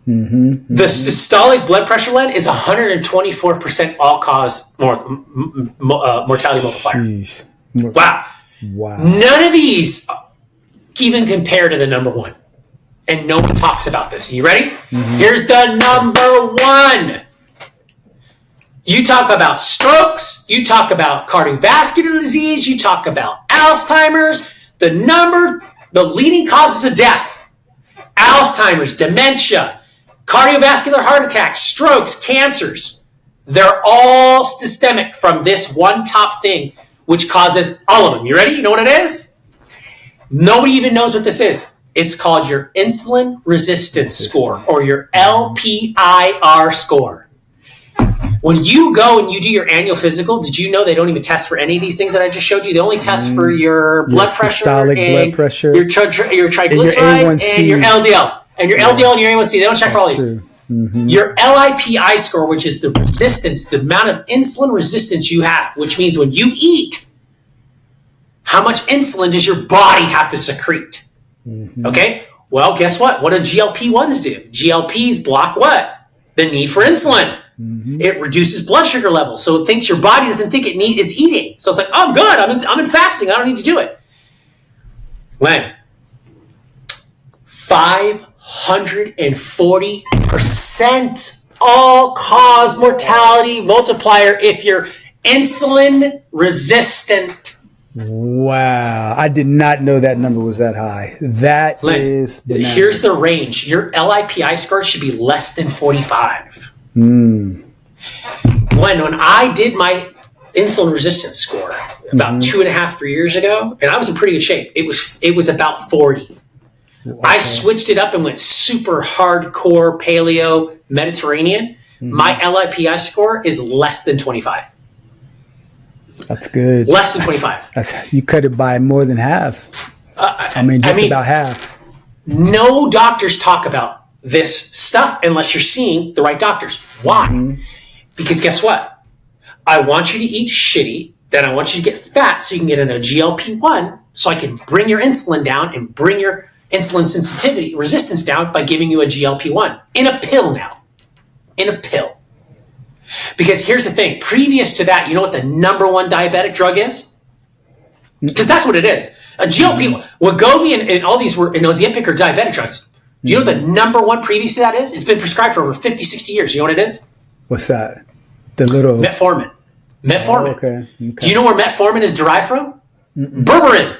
The systolic blood pressure, Len, is 124% all-cause mortality multiplier. Wow. None of these even compare to the number one. And no one talks about this. Are you ready? Here's the number one. You talk about strokes. You talk about cardiovascular disease. You talk about Alzheimer's. The leading causes of death. Alzheimer's, dementia, cardiovascular heart attacks, strokes, cancers. They're all systemic from this one top thing, which causes all of them. You ready? You know what it is? Nobody even knows what this is. It's called your insulin resistance score, or your LPIR score. When you go and you do your annual physical, did you know they don't even test for any of these things that I just showed you? They only test for your blood pressure, blood pressure, your triglycerides, and your LDL. And your LDL and your A1C, they don't check for all these. Your LIPI score, which is the resistance, the amount of insulin resistance you have, which means when you eat, how much insulin does your body have to secrete? Okay? Well, guess what? What do GLP-1s do? GLPs block what? The need for insulin. It reduces blood sugar levels. So it thinks your body doesn't think it's eating. So it's like, oh, I'm good. I'm in fasting. I don't need to do it. When? 540% all-cause mortality multiplier if you're insulin resistant. Wow. I did not know that number was that high. That Len, is bananas. Here's the range. Your LIPI score should be less than 45. When I did my insulin resistance score, about 2.5, 3 years ago, and I was in pretty good shape. It was about 40. Okay. I switched it up and went super hardcore paleo Mediterranean. My LIPI score is less than 25. That's good. Less than 25. You cut it by more than half. About half. No doctors talk about this stuff unless you're seeing the right doctors. Why? Because guess what? I want you to eat shitty. Then I want you to get fat so you can get in a GLP-1 so I can bring your insulin down and bring your insulin sensitivity resistance down by giving you a GLP-1 in a pill now. In a pill. Because here's the thing. Previous to that, you know what the number one diabetic drug is? Because that's what it is. A GLP, Wegovy and all these were, and Ozempic are diabetic drugs. Do you know what the number one previous to that is? It's been prescribed for over 50, 60 years. You know what it is? What's that? The little... Metformin. Oh, okay. Do you know where metformin is derived from? Berberine.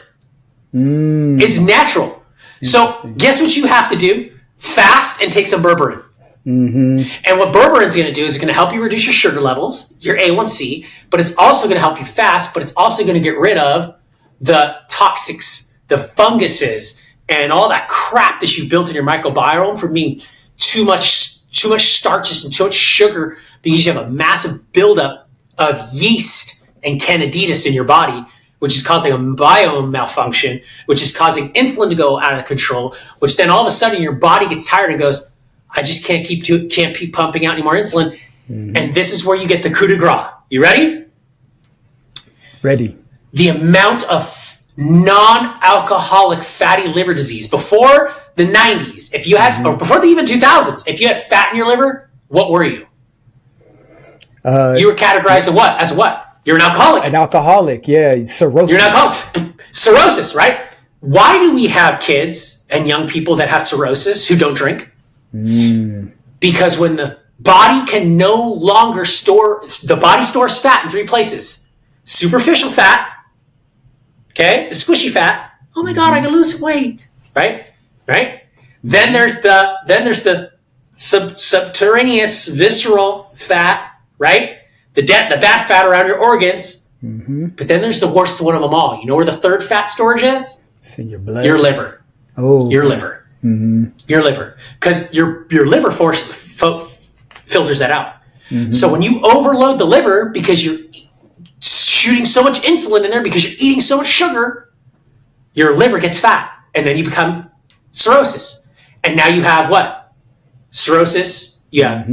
It's natural. So guess what you have to do? Fast and take some berberine. And what berberine's going to do is it's going to help you reduce your sugar levels, your A1C, but it's also going to help you fast, but it's also going to get rid of the toxics, the funguses, and all that crap that you built in your microbiome from being too much starches and too much sugar because you have a massive buildup of yeast and candidiasis in your body, which is causing a biome malfunction, which is causing insulin to go out of control, which then all of a sudden your body gets tired and goes, I just can't keep pumping out any more insulin. And this is where you get the coup de grace. You ready? Ready. The amount of non-alcoholic fatty liver disease before the 90s, if you had, or before the even 2000s, if you had fat in your liver, what were you? You were categorized as what? You're an alcoholic. An alcoholic, yeah. Cirrhosis. You're an alcoholic. Cirrhosis, right? Why do we have kids and young people that have cirrhosis who don't drink? Because when the body can no longer the body stores fat in 3 places. Superficial fat, okay? The squishy fat. Oh my God, I can lose weight, right? Right? Then there's the subterraneous visceral fat, right? The bad fat around your organs. But then there's the worst one of them all. You know where the third fat storage is? It's in your blood. Your liver. Oh. Your liver. Your liver. Because your liver filters that out. So when you overload the liver because you're shooting so much insulin in there because you're eating so much sugar, your liver gets fat. And then you become cirrhosis. And now you have what? Cirrhosis. You have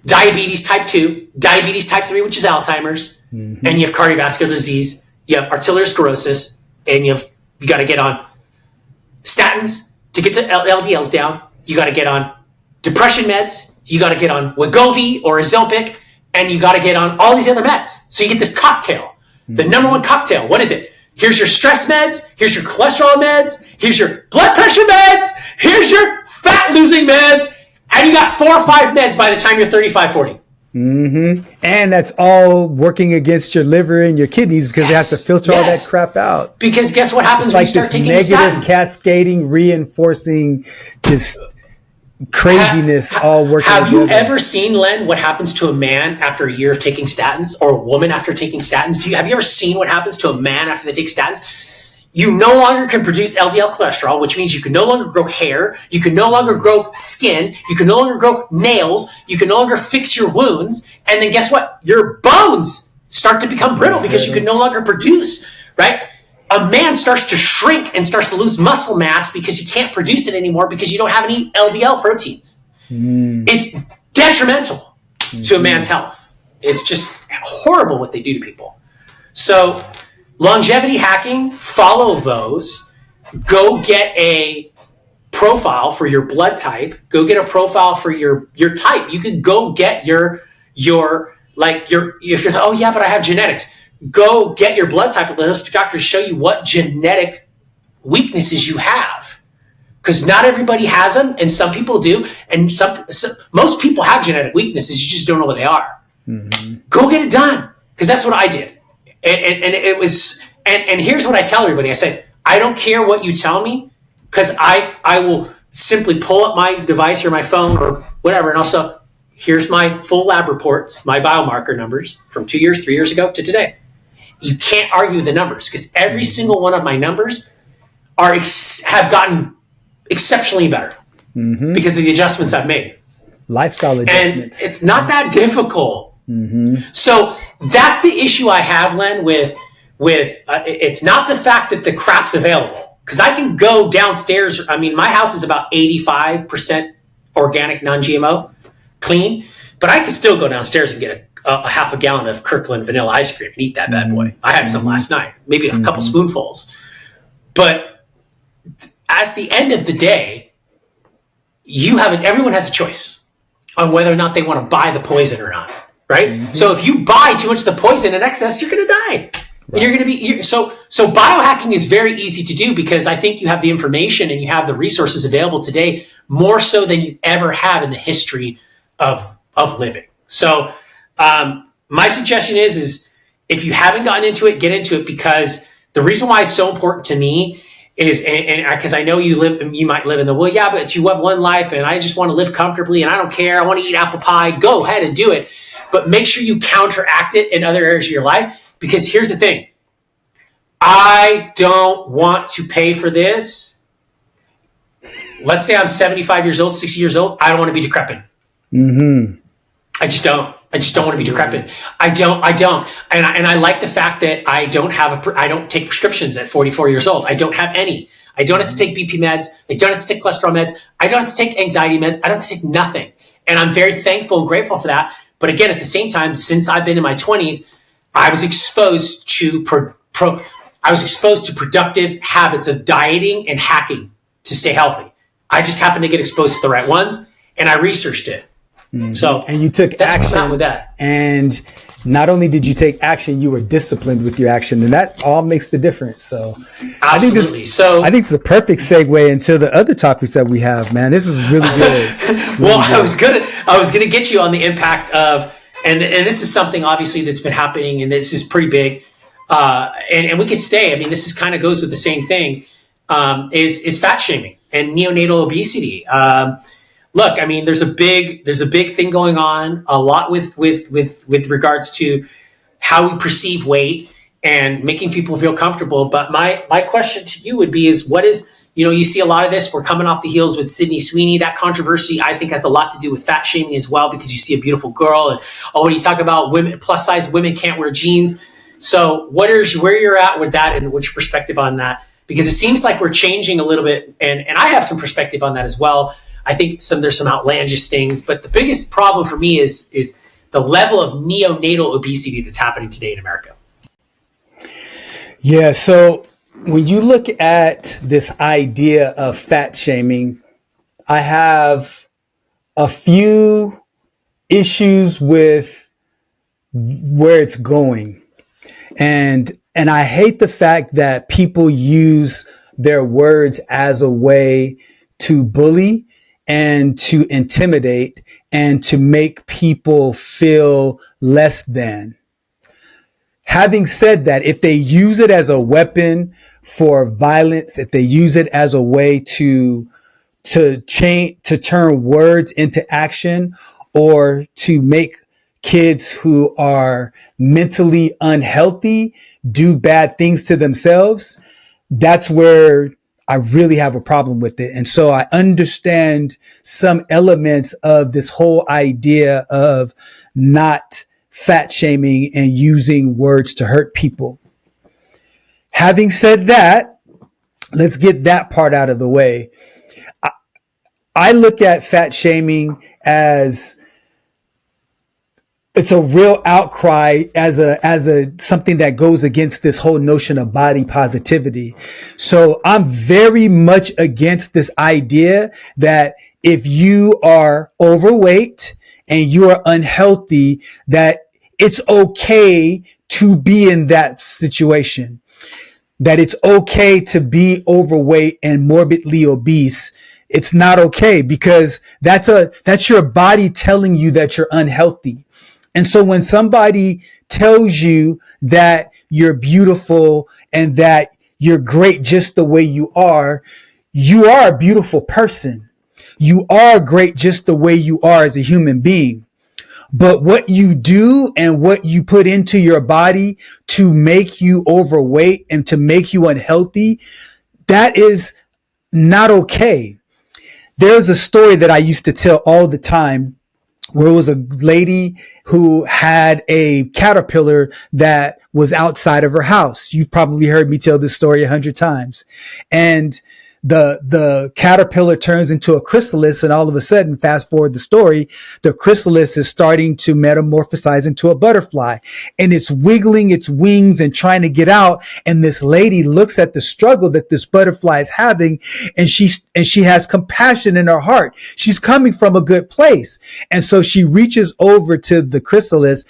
diabetes type 2, diabetes type 3, which is Alzheimer's, and you have cardiovascular disease, you have arteriosclerosis, and you got to get on statins to get to LDLs down. You got to get on depression meds. You got to get on Wegovy or Ozempic, and you got to get on all these other meds. So you get this cocktail. The number one cocktail. What is it? Here's your stress meds. Here's your cholesterol meds. Here's your blood pressure meds. Here's your fat losing meds. And you got 4 or 5 meds by the time you're 35, 40. And that's all working against your liver and your kidneys because they have to filter all that crap out. Because guess what happens when you start taking this negative, cascading, reinforcing, just craziness all working together. Have you ever seen, Len, what happens to a man after a year of taking statins or a woman after taking statins? Have you ever seen what happens to a man after they take statins? You no longer can produce LDL cholesterol, which means you can no longer grow hair. You can no longer grow skin. You can no longer grow nails. You can no longer fix your wounds. And then guess what? Your bones start to become brittle because you can no longer produce, right? A man starts to shrink and starts to lose muscle mass because you can't produce it anymore because you don't have any LDL proteins. It's detrimental to a man's health. It's just horrible what they do to people. So longevity hacking, follow those. Go get a profile for your blood type. Go get a profile for your type. You could go get if you're, oh yeah, but I have genetics. Go get your blood type and let us doctors show you what genetic weaknesses you have. Because not everybody has them, and some people do, and most people have genetic weaknesses. You just don't know what they are. Go get it done, because that's what I did. And it was, and here's what I tell everybody. I say, I don't care what you tell me, because I will simply pull up my device or my phone or whatever, and also, here's my full lab reports, my biomarker numbers from 2 years, 3 years ago to today. you can't argue with the numbers, because every single one of my numbers have gotten exceptionally better because of the adjustments I've made. Lifestyle adjustments. And it's not that difficult. So that's the issue I have, Len, with it's not the fact that the crap's available, because I can go downstairs. I mean, my house is about 85% organic, non-GMO, clean, but I can still go downstairs and get a half a gallon of Kirkland vanilla ice cream and eat that bad boy. I had some last night, maybe a couple spoonfuls. But at the end of the day, everyone has a choice on whether or not they want to buy the poison or not, right? So if you buy too much of the poison in excess, you're going to die. And you're going to be so biohacking is very easy to do, because I think you have the information and you have the resources available today more so than you ever have in the history of living. So my suggestion is if you haven't gotten into it, get into it, because the reason why it's so important to me is, and because I know you might live in the, well, yeah, but you have one life and I just want to live comfortably and I don't care. I want to eat apple pie. Go ahead and do it. But make sure you counteract it in other areas of your life. Because here's the thing, I don't want to pay for this. Let's say I'm 75 years old, 60 years old. I don't want to be decrepit. I just don't. I just don't want to be decrepit. I don't. And I like the fact that I don't take prescriptions at 44 years old. I don't have any. I don't have to take BP meds. I don't have to take cholesterol meds. I don't have to take anxiety meds. I don't have to take nothing. And I'm very thankful and grateful for that. But again, at the same time, since I've been in my 20s, I was exposed to productive habits of dieting and hacking to stay healthy. I just happened to get exposed to the right ones, and I researched it. So, and you took action with that. And not only did you take action, you were disciplined with your action, and that all makes the difference. So, absolutely. I think it's a perfect segue into the other topics that we have. Man, this is really good. Well, I was gonna get you on the impact of. And this is something obviously that's been happening, and this is pretty big. And we could stay. I mean, this is kind of goes with the same thing. Is fat shaming and neonatal obesity. Look, I mean, there's a big thing going on a lot with regards to how we perceive weight and making people feel comfortable. But my question to you would be what is, you see a lot of this. We're coming off the heels with Sydney Sweeney. That controversy, I think, has a lot to do with fat shaming as well, because you see a beautiful girl and, when you talk about women, plus size women can't wear jeans. So where you're at with that, and what's your perspective on that? Because it seems like we're changing a little bit, and I have some perspective on that as well. I think there's some outlandish things, but the biggest problem for me is the level of neonatal obesity that's happening today in America. Yeah, so when you look at this idea of fat shaming, I have a few issues with where it's going. And I hate the fact that people use their words as a way to bully and to intimidate and to make people feel less than. Having said that, if they use it as a weapon for violence, if they use it as a way to turn words into action, or to make kids who are mentally unhealthy do bad things to themselves, that's where I really have a problem with it. And so I understand some elements of this whole idea of not fat shaming and using words to hurt people. Having said that, let's get that part out of the way. I look at fat shaming as it's a real outcry, as a something that goes against this whole notion of body positivity. So I'm very much against this idea that if you are overweight and you are unhealthy, that it's okay to be in that situation, that it's okay to be overweight and morbidly obese. It's not okay, because that's your body telling you that you're unhealthy. And so when somebody tells you that you're beautiful and that you're great just the way you are a beautiful person. You are great just the way you are as a human being. But what you do and what you put into your body to make you overweight and to make you unhealthy, that is not okay. There's a story that I used to tell all the time where it was a lady who had a caterpillar that was outside of her house. You've probably heard me tell this story 100 times. And the caterpillar turns into a chrysalis, and all of a sudden, fast forward the story, the chrysalis is starting to metamorphosize into a butterfly, and it's wiggling its wings and trying to get out. And this lady looks at the struggle that this butterfly is having, and she has compassion in her heart. She's coming from a good place. And so she reaches over to the chrysalis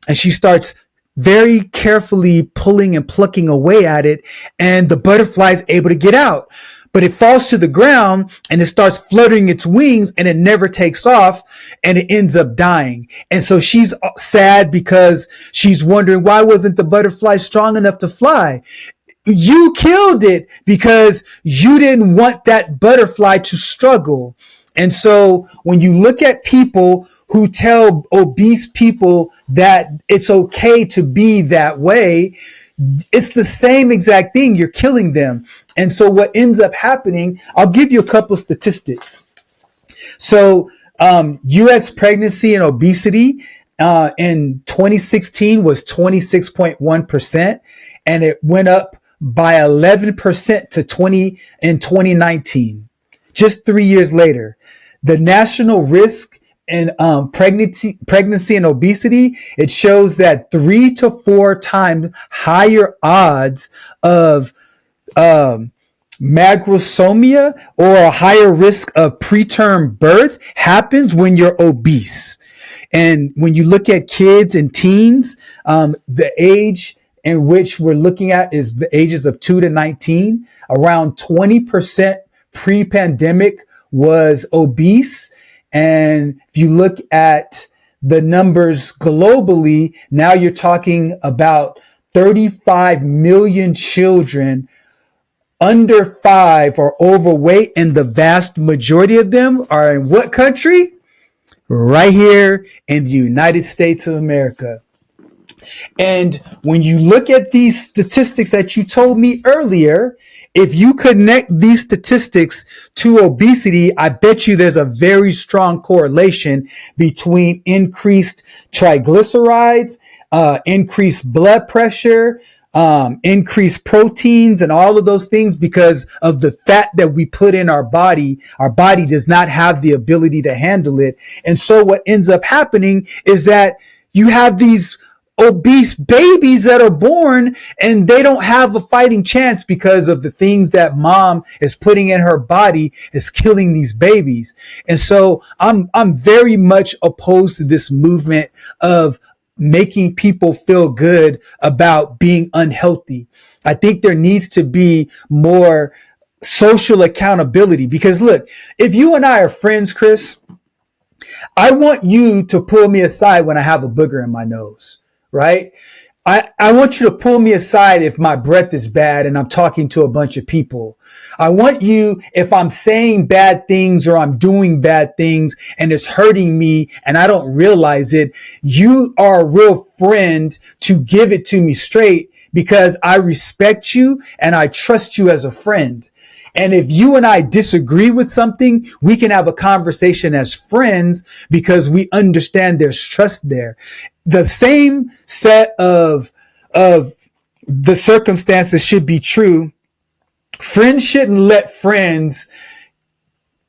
and she starts very carefully pulling and plucking away at it, and the butterfly is able to get out. But it falls to the ground and it starts fluttering its wings and it never takes off and it ends up dying. And so she's sad because she's wondering, why wasn't the butterfly strong enough to fly? You killed it because you didn't want that butterfly to struggle. And so when you look at people who tell obese people that it's okay to be that way, it's the same exact thing. You're killing them. And so what ends up happening, I'll give you a couple statistics. So U.S. pregnancy and obesity in 2016 was 26.1%, and it went up by 11% to 20 in 2019, just 3 years later. The national risk in pregnancy and obesity, it shows that 3 to 4 times higher odds of macrosomia or a higher risk of preterm birth happens when you're obese. And when you look at kids and teens, the age in which we're looking at is the ages of 2 to 19. Around 20% pre-pandemic was obese. And if you look at the numbers globally, now you're talking about 35 million children under 5 are overweight, and the vast majority of them are in what country? Right here in the United States of America. And when you look at these statistics that you told me earlier, if you connect these statistics to obesity, I bet you there's a very strong correlation between increased triglycerides, increased blood pressure, increased proteins, and all of those things because of the fat that we put in our body. Our body does not have the ability to handle it. And so what ends up happening is that you have these obese babies that are born and they don't have a fighting chance because of the things that mom is putting in her body is killing these babies. And so I'm very much opposed to this movement of making people feel good about being unhealthy. I think there needs to be more social accountability because look, if you and I are friends, Chris, I want you to pull me aside when I have a booger in my nose. Right? I want you to pull me aside if my breath is bad and I'm talking to a bunch of people. I want you, if I'm saying bad things or I'm doing bad things and it's hurting me and I don't realize it, you are a real friend to give it to me straight because I respect you and I trust you as a friend. And if you and I disagree with something, we can have a conversation as friends because we understand there's trust there. The same set of the circumstances should be true. Friends shouldn't let friends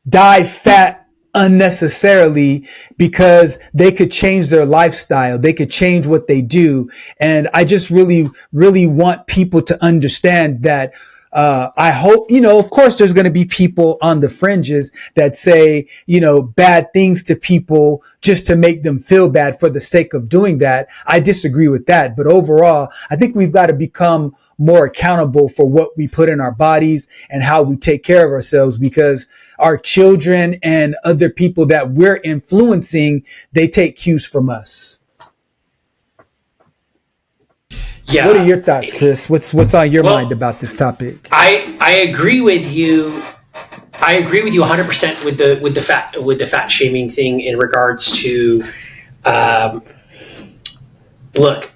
die fat unnecessarily because they could change their lifestyle. They could change what they do. And I just really, really want people to understand that I hope, of course, there's going to be people on the fringes that say, bad things to people just to make them feel bad for the sake of doing that. I disagree with that. But overall, I think we've got to become more accountable for what we put in our bodies and how we take care of ourselves because our children and other people that we're influencing, they take cues from us. Yeah. What are your thoughts, Chris? What's on your mind about this topic? I agree with you. I agree with you 100% with the fat shaming thing in regards to Look,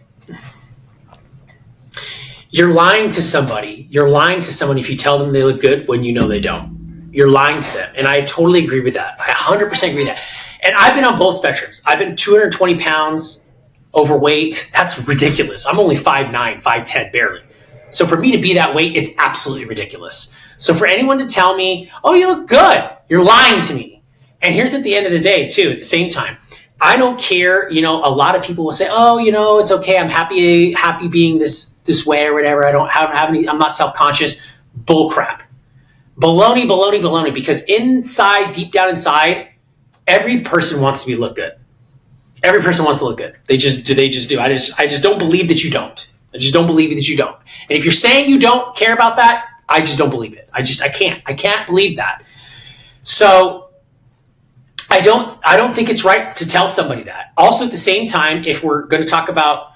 you're lying to somebody. You're lying to someone if you tell them they look good when you know they don't. You're lying to them. And I totally agree with that. I 100% agree with that. And I've been on both spectrums. I've been 220 pounds overweight. That's ridiculous. I'm only 5'9", 5'10", barely. So for me to be that weight, it's absolutely ridiculous. So for anyone to tell me, oh, you look good, you're lying to me. And here's at the end of the day, too, at the same time, I don't care. A lot of people will say, oh, it's okay. I'm happy being this way or whatever. I don't have any, I'm not self-conscious. Bull crap. Baloney, baloney, baloney. Because deep down inside, every person wants to look good. Every person wants to look good. They just do. I just don't believe that you don't. I just don't believe that you don't. And if you're saying you don't care about that, I just don't believe it. I can't believe that. So I don't think it's right to tell somebody that. Also, at the same time, if we're going to talk about,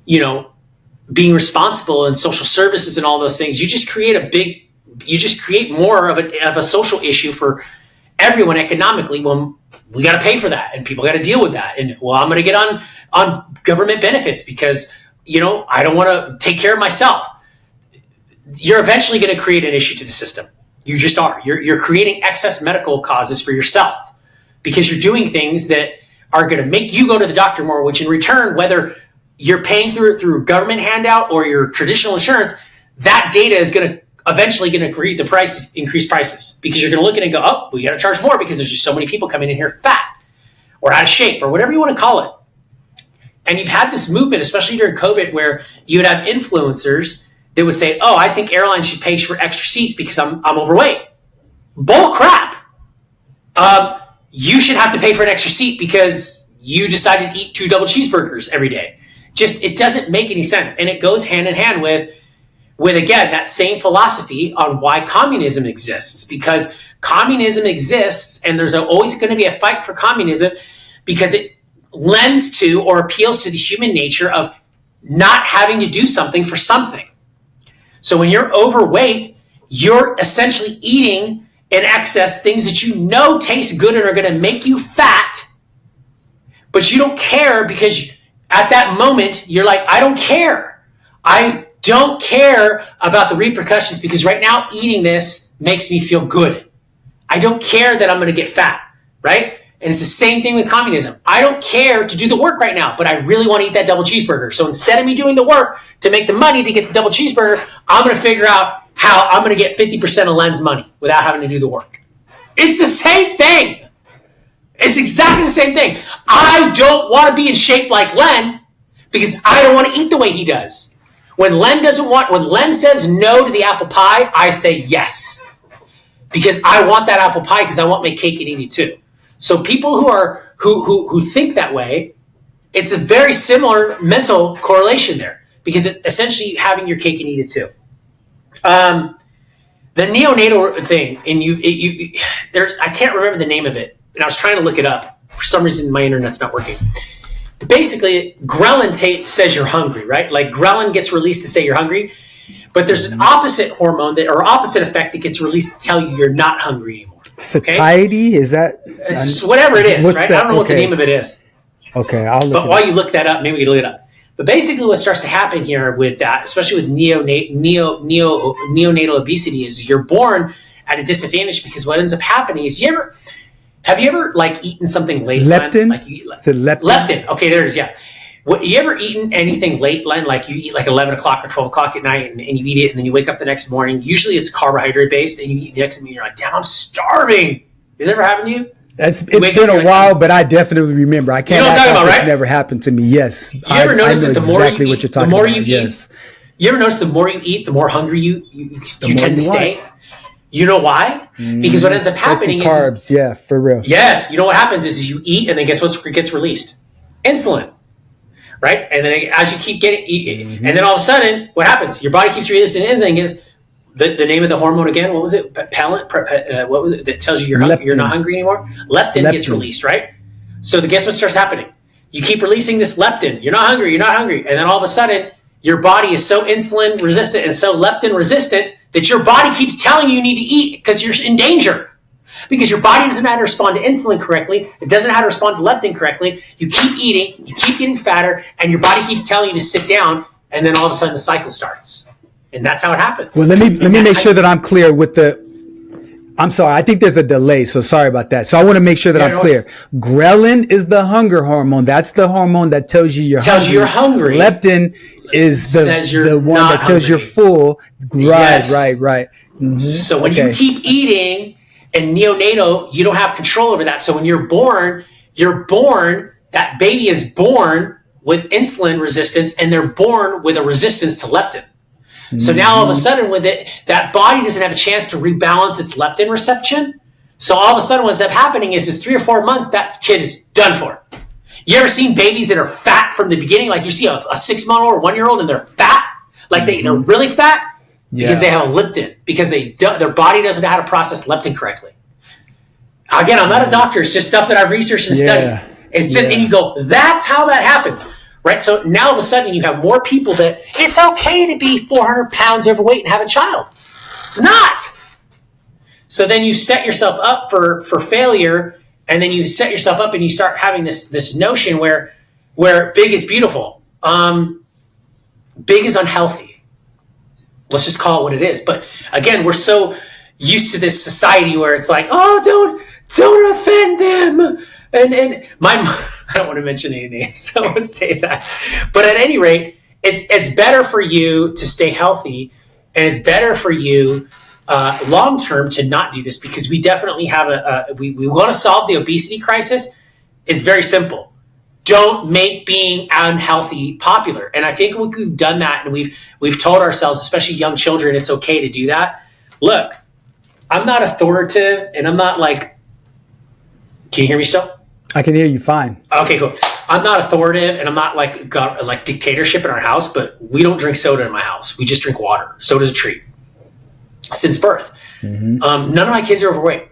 being responsible and social services and all those things, you just create more of a social issue for everyone economically when we got to pay for that and people got to deal with that. And I'm going to get on government benefits because, I don't want to take care of myself. You're eventually going to create an issue to the system. You just are. You're creating excess medical causes for yourself because you're doing things that are going to make you go to the doctor more, which in return, whether you're paying through government handout or your traditional insurance, that data is eventually going to create increase prices because you're going to look at it and go, oh, we got to charge more because there's just so many people coming in here fat or out of shape or whatever you want to call it. And you've had this movement, especially during COVID, where you would have influencers that would say, oh, I think airlines should pay for extra seats because I'm overweight. Bull crap. You should have to pay for an extra seat because you decided to eat 2 double cheeseburgers every day. It doesn't make any sense. And it goes hand in hand with again, that same philosophy on why communism exists. Because communism exists and there's always going to be a fight for communism because it lends to or appeals to the human nature of not having to do something for something. So when you're overweight, you're essentially eating in excess things that taste good and are going to make you fat, but you don't care because at that moment, you're like, I don't care. I don't care about the repercussions because right now eating this makes me feel good. I don't care that I'm going to get fat, right? And it's the same thing with communism. I don't care to do the work right now, but I really want to eat that double cheeseburger. So instead of me doing the work to make the money to get the double cheeseburger, I'm going to figure out how I'm going to get 50% of Len's money without having to do the work. It's the same thing. It's exactly the same thing. I don't want to be in shape like Len because I don't want to eat the way he does. When Len says no to the apple pie, I say yes. Because I want that apple pie because I want my cake and eat it too. So people who think that way, it's a very similar mental correlation there because it's essentially having your cake and eat it too. The neonatal thing, and I can't remember the name of it, and I was trying to look it up. For some reason, my internet's not working. Basically, ghrelin says you're hungry, right? Like ghrelin gets released to say you're hungry, but there's an opposite hormone or opposite effect that gets released to tell you you're not hungry anymore. Satiety? Is that? It's just whatever it is, right? I don't know what the name of it is. Okay, I'll look it up. But while you look that up, maybe we can look it up. But basically what starts to happen here with that, especially with neonatal obesity, is you're born at a disadvantage because what ends up happening is have you ever like eaten something late? Leptin? Like you eat leptin. Okay, there it is, yeah. You ever eaten anything late, Len? Like you eat like 11 o'clock or 12 o'clock at night and you eat it and then you wake up the next morning. Usually it's carbohydrate based and you eat the next morning and you're like, damn, I'm starving. Has it ever happened to you? It's been a while, but I definitely remember. I can't. You know what I'm talking about, right? It's never happened to me. Yes. You ever notice that the more you eat, the more you eat? Yes. You ever notice the more you eat, the more hungry you tend to stay? You know why? Because what ends up happening is carbs. Yeah, for real. Yes. You know what happens is you eat, and then guess what gets released? Insulin. Right? And then as you keep getting, and then all of a sudden, what happens? Your body keeps releasing insulin. And gets, the name of the hormone again? What was it? What was it that tells you you're not hungry anymore? Leptin gets released, right? So guess what starts happening? You keep releasing this leptin. You're not hungry. And then all of a sudden, your body is so insulin resistant and so leptin resistant that your body keeps telling you need to eat because you're in danger. because your body doesn't know how to respond to insulin correctly. It doesn't know how to respond to leptin correctly. You keep eating, you keep getting fatter, and your body keeps telling you to sit down, and then all of a sudden the cycle starts. And that's how it happens. Well, let me make sure that I'm clear with I'm sorry. I think there's a delay, so sorry about that. So I want to make sure that I'm clear. Ghrelin is the hunger hormone. That's the hormone that tells you you're hungry. Leptin is the one that tells you're full. Right. Mm-hmm. So when you keep eating and neonatal, you don't have control over that. So when you're born, that baby is born with insulin resistance, and they're born with a resistance to leptin. So now all of a sudden that body doesn't have a chance to rebalance its leptin reception. So all of a sudden what's up happening is 3 or 4 months, that kid is done for. You ever seen babies that are fat from the beginning? Like you see a 6-month-old or 1-year-old and they're fat, like they're really fat because they have a leptin, because their body doesn't know how to process leptin correctly. Again, I'm not a doctor. It's just stuff that I've researched and studied. It's just, and you go, that's how that happens. Right, so now all of a sudden you have more people that it's okay to be 400 pounds overweight and have a child. It's not. So then you set yourself up for failure, and then you set yourself up and you start having this notion where big is beautiful. Big is unhealthy. Let's just call it what it is. But again, we're so used to this society where it's like, oh, don't offend them. And I don't want to mention any names, so I won't say that. But at any rate, it's better for you to stay healthy, and it's better for you long term to not do this, because we definitely have we want to solve the obesity crisis. It's very simple. Don't make being unhealthy popular. And I think we've done that, and we've told ourselves, especially young children, it's okay to do that. Look, I'm not authoritative, and I'm not like. Can you hear me still? I can hear you fine. Okay, cool. I'm not authoritative, and I'm not like dictatorship in our house, but we don't drink soda in my house. We just drink water. Soda's a treat. Since birth. Mm-hmm. None of my kids are overweight.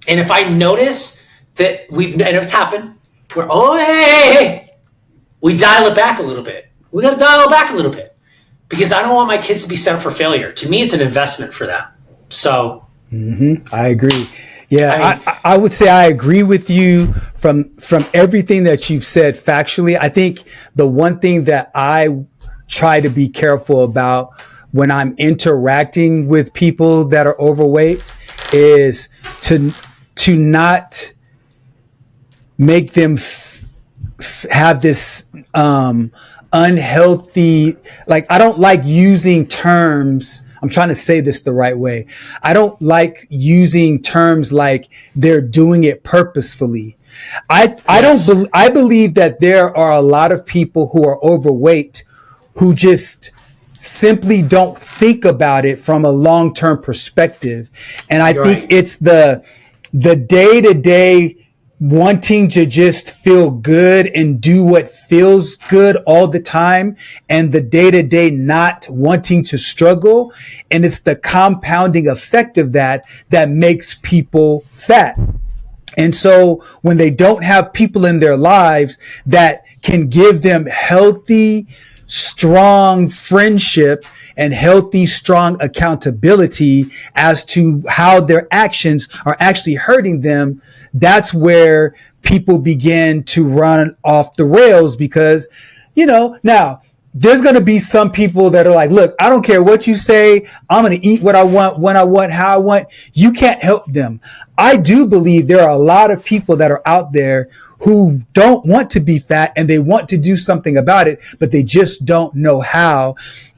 And if I notice that and it's happened, hey, we dial it back a little bit. We got to dial it back a little bit, because I don't want my kids to be set up for failure. To me, it's an investment for them. So. Mm-hmm. I agree. Yeah, I would say I agree with you from everything that you've said factually. I think the one thing that I try to be careful about when I'm interacting with people that are overweight is to not make them have this unhealthy, like, I don't like using terms. I'm trying to say this the right way. I don't like using terms like they're doing it purposefully. I believe that there are a lot of people who are overweight who just simply don't think about it from a long-term perspective. And I think it's the day-to-day wanting to just feel good and do what feels good all the time, and the day-to-day not wanting to struggle. And it's the compounding effect of that makes people fat. And so when they don't have people in their lives that can give them healthy, strong friendship and healthy, strong accountability as to how their actions are actually hurting them, that's where people begin to run off the rails. Because, now there's going to be some people that are like, look, I don't care what you say. I'm going to eat what I want, when I want, how I want. You can't help them. I do believe there are a lot of people that are out there who don't want to be fat and they want to do something about it, but they just don't know how.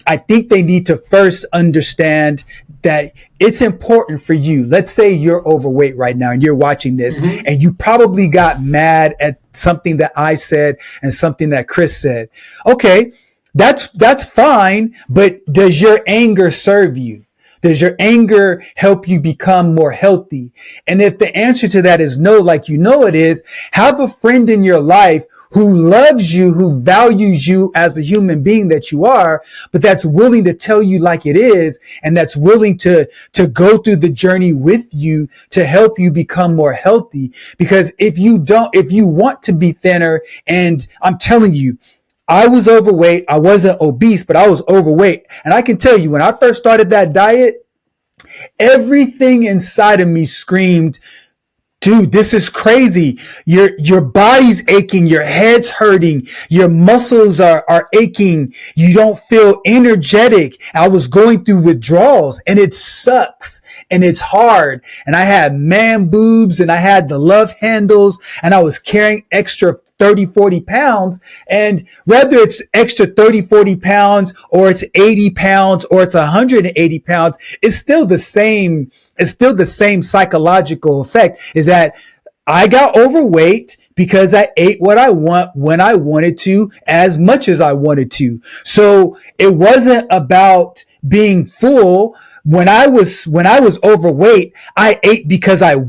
I think they need to first understand that it's important for you. Let's say you're overweight right now and you're watching this, mm-hmm. and you probably got mad at something that I said and something that Chris said. Okay, that's fine, but does your anger serve you? Does your anger help you become more healthy? And if the answer to that is no, like it is, have a friend in your life who loves you, who values you as a human being that you are, but that's willing to tell you like it is, and that's willing to go through the journey with you to help you become more healthy. Because if you want to be thinner, and I'm telling you, I was overweight. I wasn't obese, but I was overweight. And I can tell you, when I first started that diet, everything inside of me screamed, Dude, this is crazy. Your body's aching, your head's hurting, your muscles are aching. You don't feel energetic. I was going through withdrawals and it sucks and it's hard. And I had man boobs and I had the love handles and I was carrying extra 30, 40 pounds. And whether it's extra 30, 40 pounds or it's 80 pounds or it's 180 pounds, it's still the same. It's still the same psychological effect, is that I got overweight because I ate what I want when I wanted to, as much as I wanted to. So it wasn't about being full. When I was overweight, I ate because I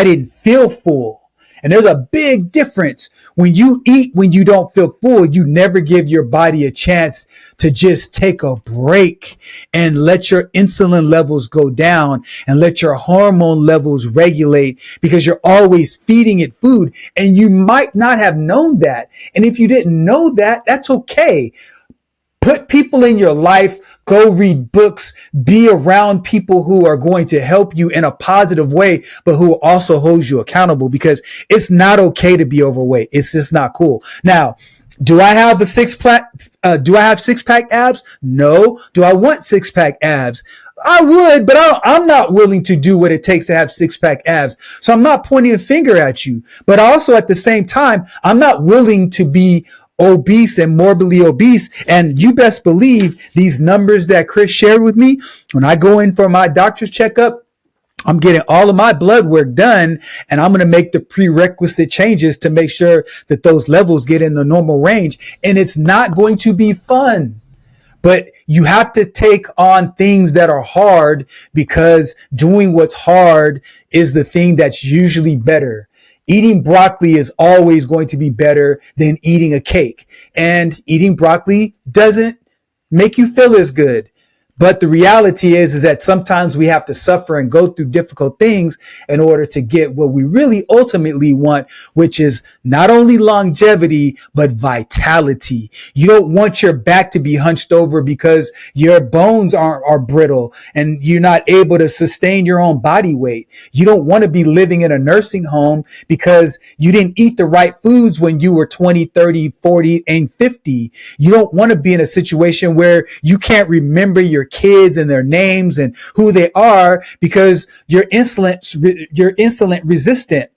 didn't feel full. And there's a big difference. When you eat when you don't feel full, you never give your body a chance to just take a break and let your insulin levels go down and let your hormone levels regulate, because you're always feeding it food and you might not have known that. And if you didn't know that, that's okay. Put people in your life, go read books, be around people who are going to help you in a positive way, but who also hold you accountable, because it's not okay to be overweight. It's just not cool. Now, do I have do I have six pack abs? No. Do I want six pack abs? I would, but I'm not willing to do what it takes to have six pack abs. So I'm not pointing a finger at you, but also at the same time, I'm not willing to be obese and morbidly obese. And you best believe these numbers that Chris shared with me, when I go in for my doctor's checkup, I'm getting all of my blood work done, and I'm going to make the prerequisite changes to make sure that those levels get in the normal range. And it's not going to be fun, but you have to take on things that are hard, because doing what's hard is the thing that's usually better. Eating broccoli is always going to be better than eating a cake. And eating broccoli doesn't make you feel as good. But the reality is that sometimes we have to suffer and go through difficult things in order to get what we really ultimately want, which is not only longevity, but vitality. You don't want your back to be hunched over because your bones are brittle and you're not able to sustain your own body weight. You don't want to be living in a nursing home because you didn't eat the right foods when you were 20, 30, 40, and 50. You don't want to be in a situation where you can't remember your kids and their names and who they are because you're insulin resistant.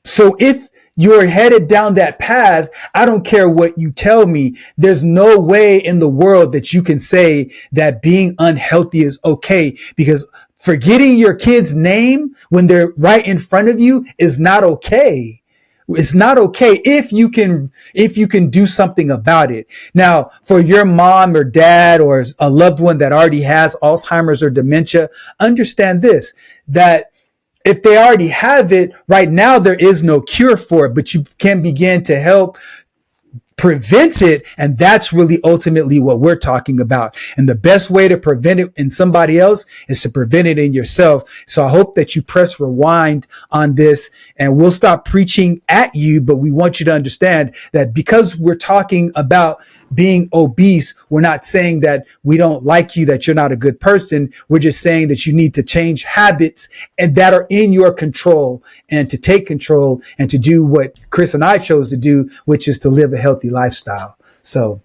So if you're headed down that path, I don't care what you tell me. There's no way in the world that you can say that being unhealthy is okay, because forgetting your kid's name when they're right in front of you is not okay. It's not okay if you can do something about it. Now, for your mom or dad or a loved one that already has Alzheimer's or dementia, understand this, that if they already have it, right now there is no cure for it, but you can begin to help prevent it. And that's really ultimately what we're talking about. And the best way to prevent it in somebody else is to prevent it in yourself. So I hope that you press rewind on this, and we'll stop preaching at you. But we want you to understand that because we're talking about being obese, we're not saying that we don't like you, that you're not a good person. We're just saying that you need to change habits and that are in your control, and to take control and to do what Chris and I chose to do, which is to live a healthy lifestyle. So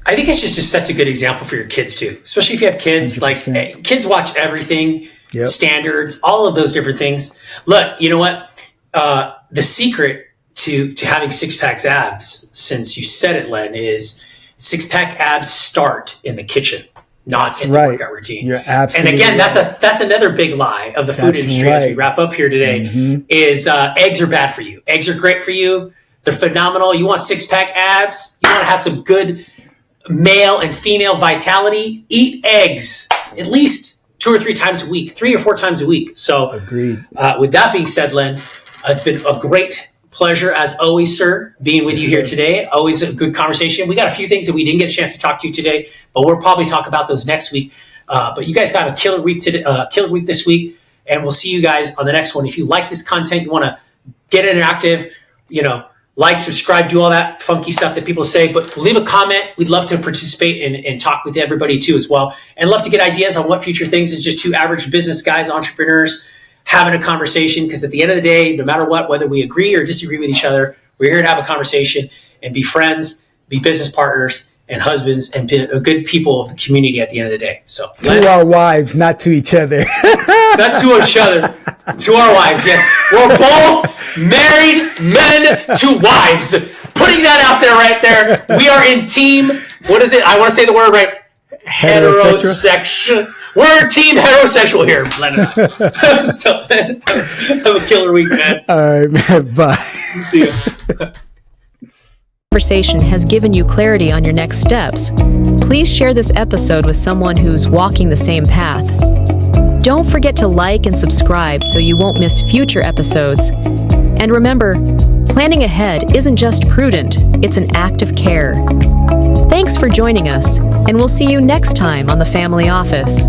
I think it's just such a good example for your kids too, especially if you have kids. 100%. Like kids watch everything, yep. Standards, all of those different things. Look, you know what? The secret to having six-pack abs, since you said it, Len, is six-pack abs start in the kitchen, not in the workout routine. You're absolutely and again, right. that's another big lie of the food industry as we wrap up here today, is eggs are bad for you. Eggs are great for you. They're phenomenal. You want six-pack abs? You want to have some good male and female vitality? Eat eggs at least 2 or 3 times a week, 3 or 4 times a week. So agreed. With that being said, Len, it's been a great pleasure as always, sir, being with you here today. Always a good conversation. We got a few things that we didn't get a chance to talk to you today, but we'll probably talk about those next week. But you guys got a killer week today, killer week this week, and we'll see you guys on the next one. If you like this content, you want to get interactive, like, subscribe, do all that funky stuff that people say, but leave a comment. We'd love to participate and talk with everybody too as well. And love to get ideas on what future things is just 2 average business guys, entrepreneurs, having a conversation, because at the end of the day, no matter what, whether we agree or disagree with each other, we're here to have a conversation and be friends, be business partners, and husbands, and be good people of the community at the end of the day. So to our wives, not to each other. Not to each other, to our wives. Yes, we're both married men to wives. Putting that out there, right there. We are in team. What is it? I want to say the word right. Heterosexual. We're team heterosexual here, Len. So, have a killer week, man. All right, man. Bye. See you. Conversation has given you clarity on your next steps. Please share this episode with someone who's walking the same path. Don't forget to like and subscribe so you won't miss future episodes. And remember, planning ahead isn't just prudent, it's an act of care. Thanks for joining us, and we'll see you next time on The Family Office.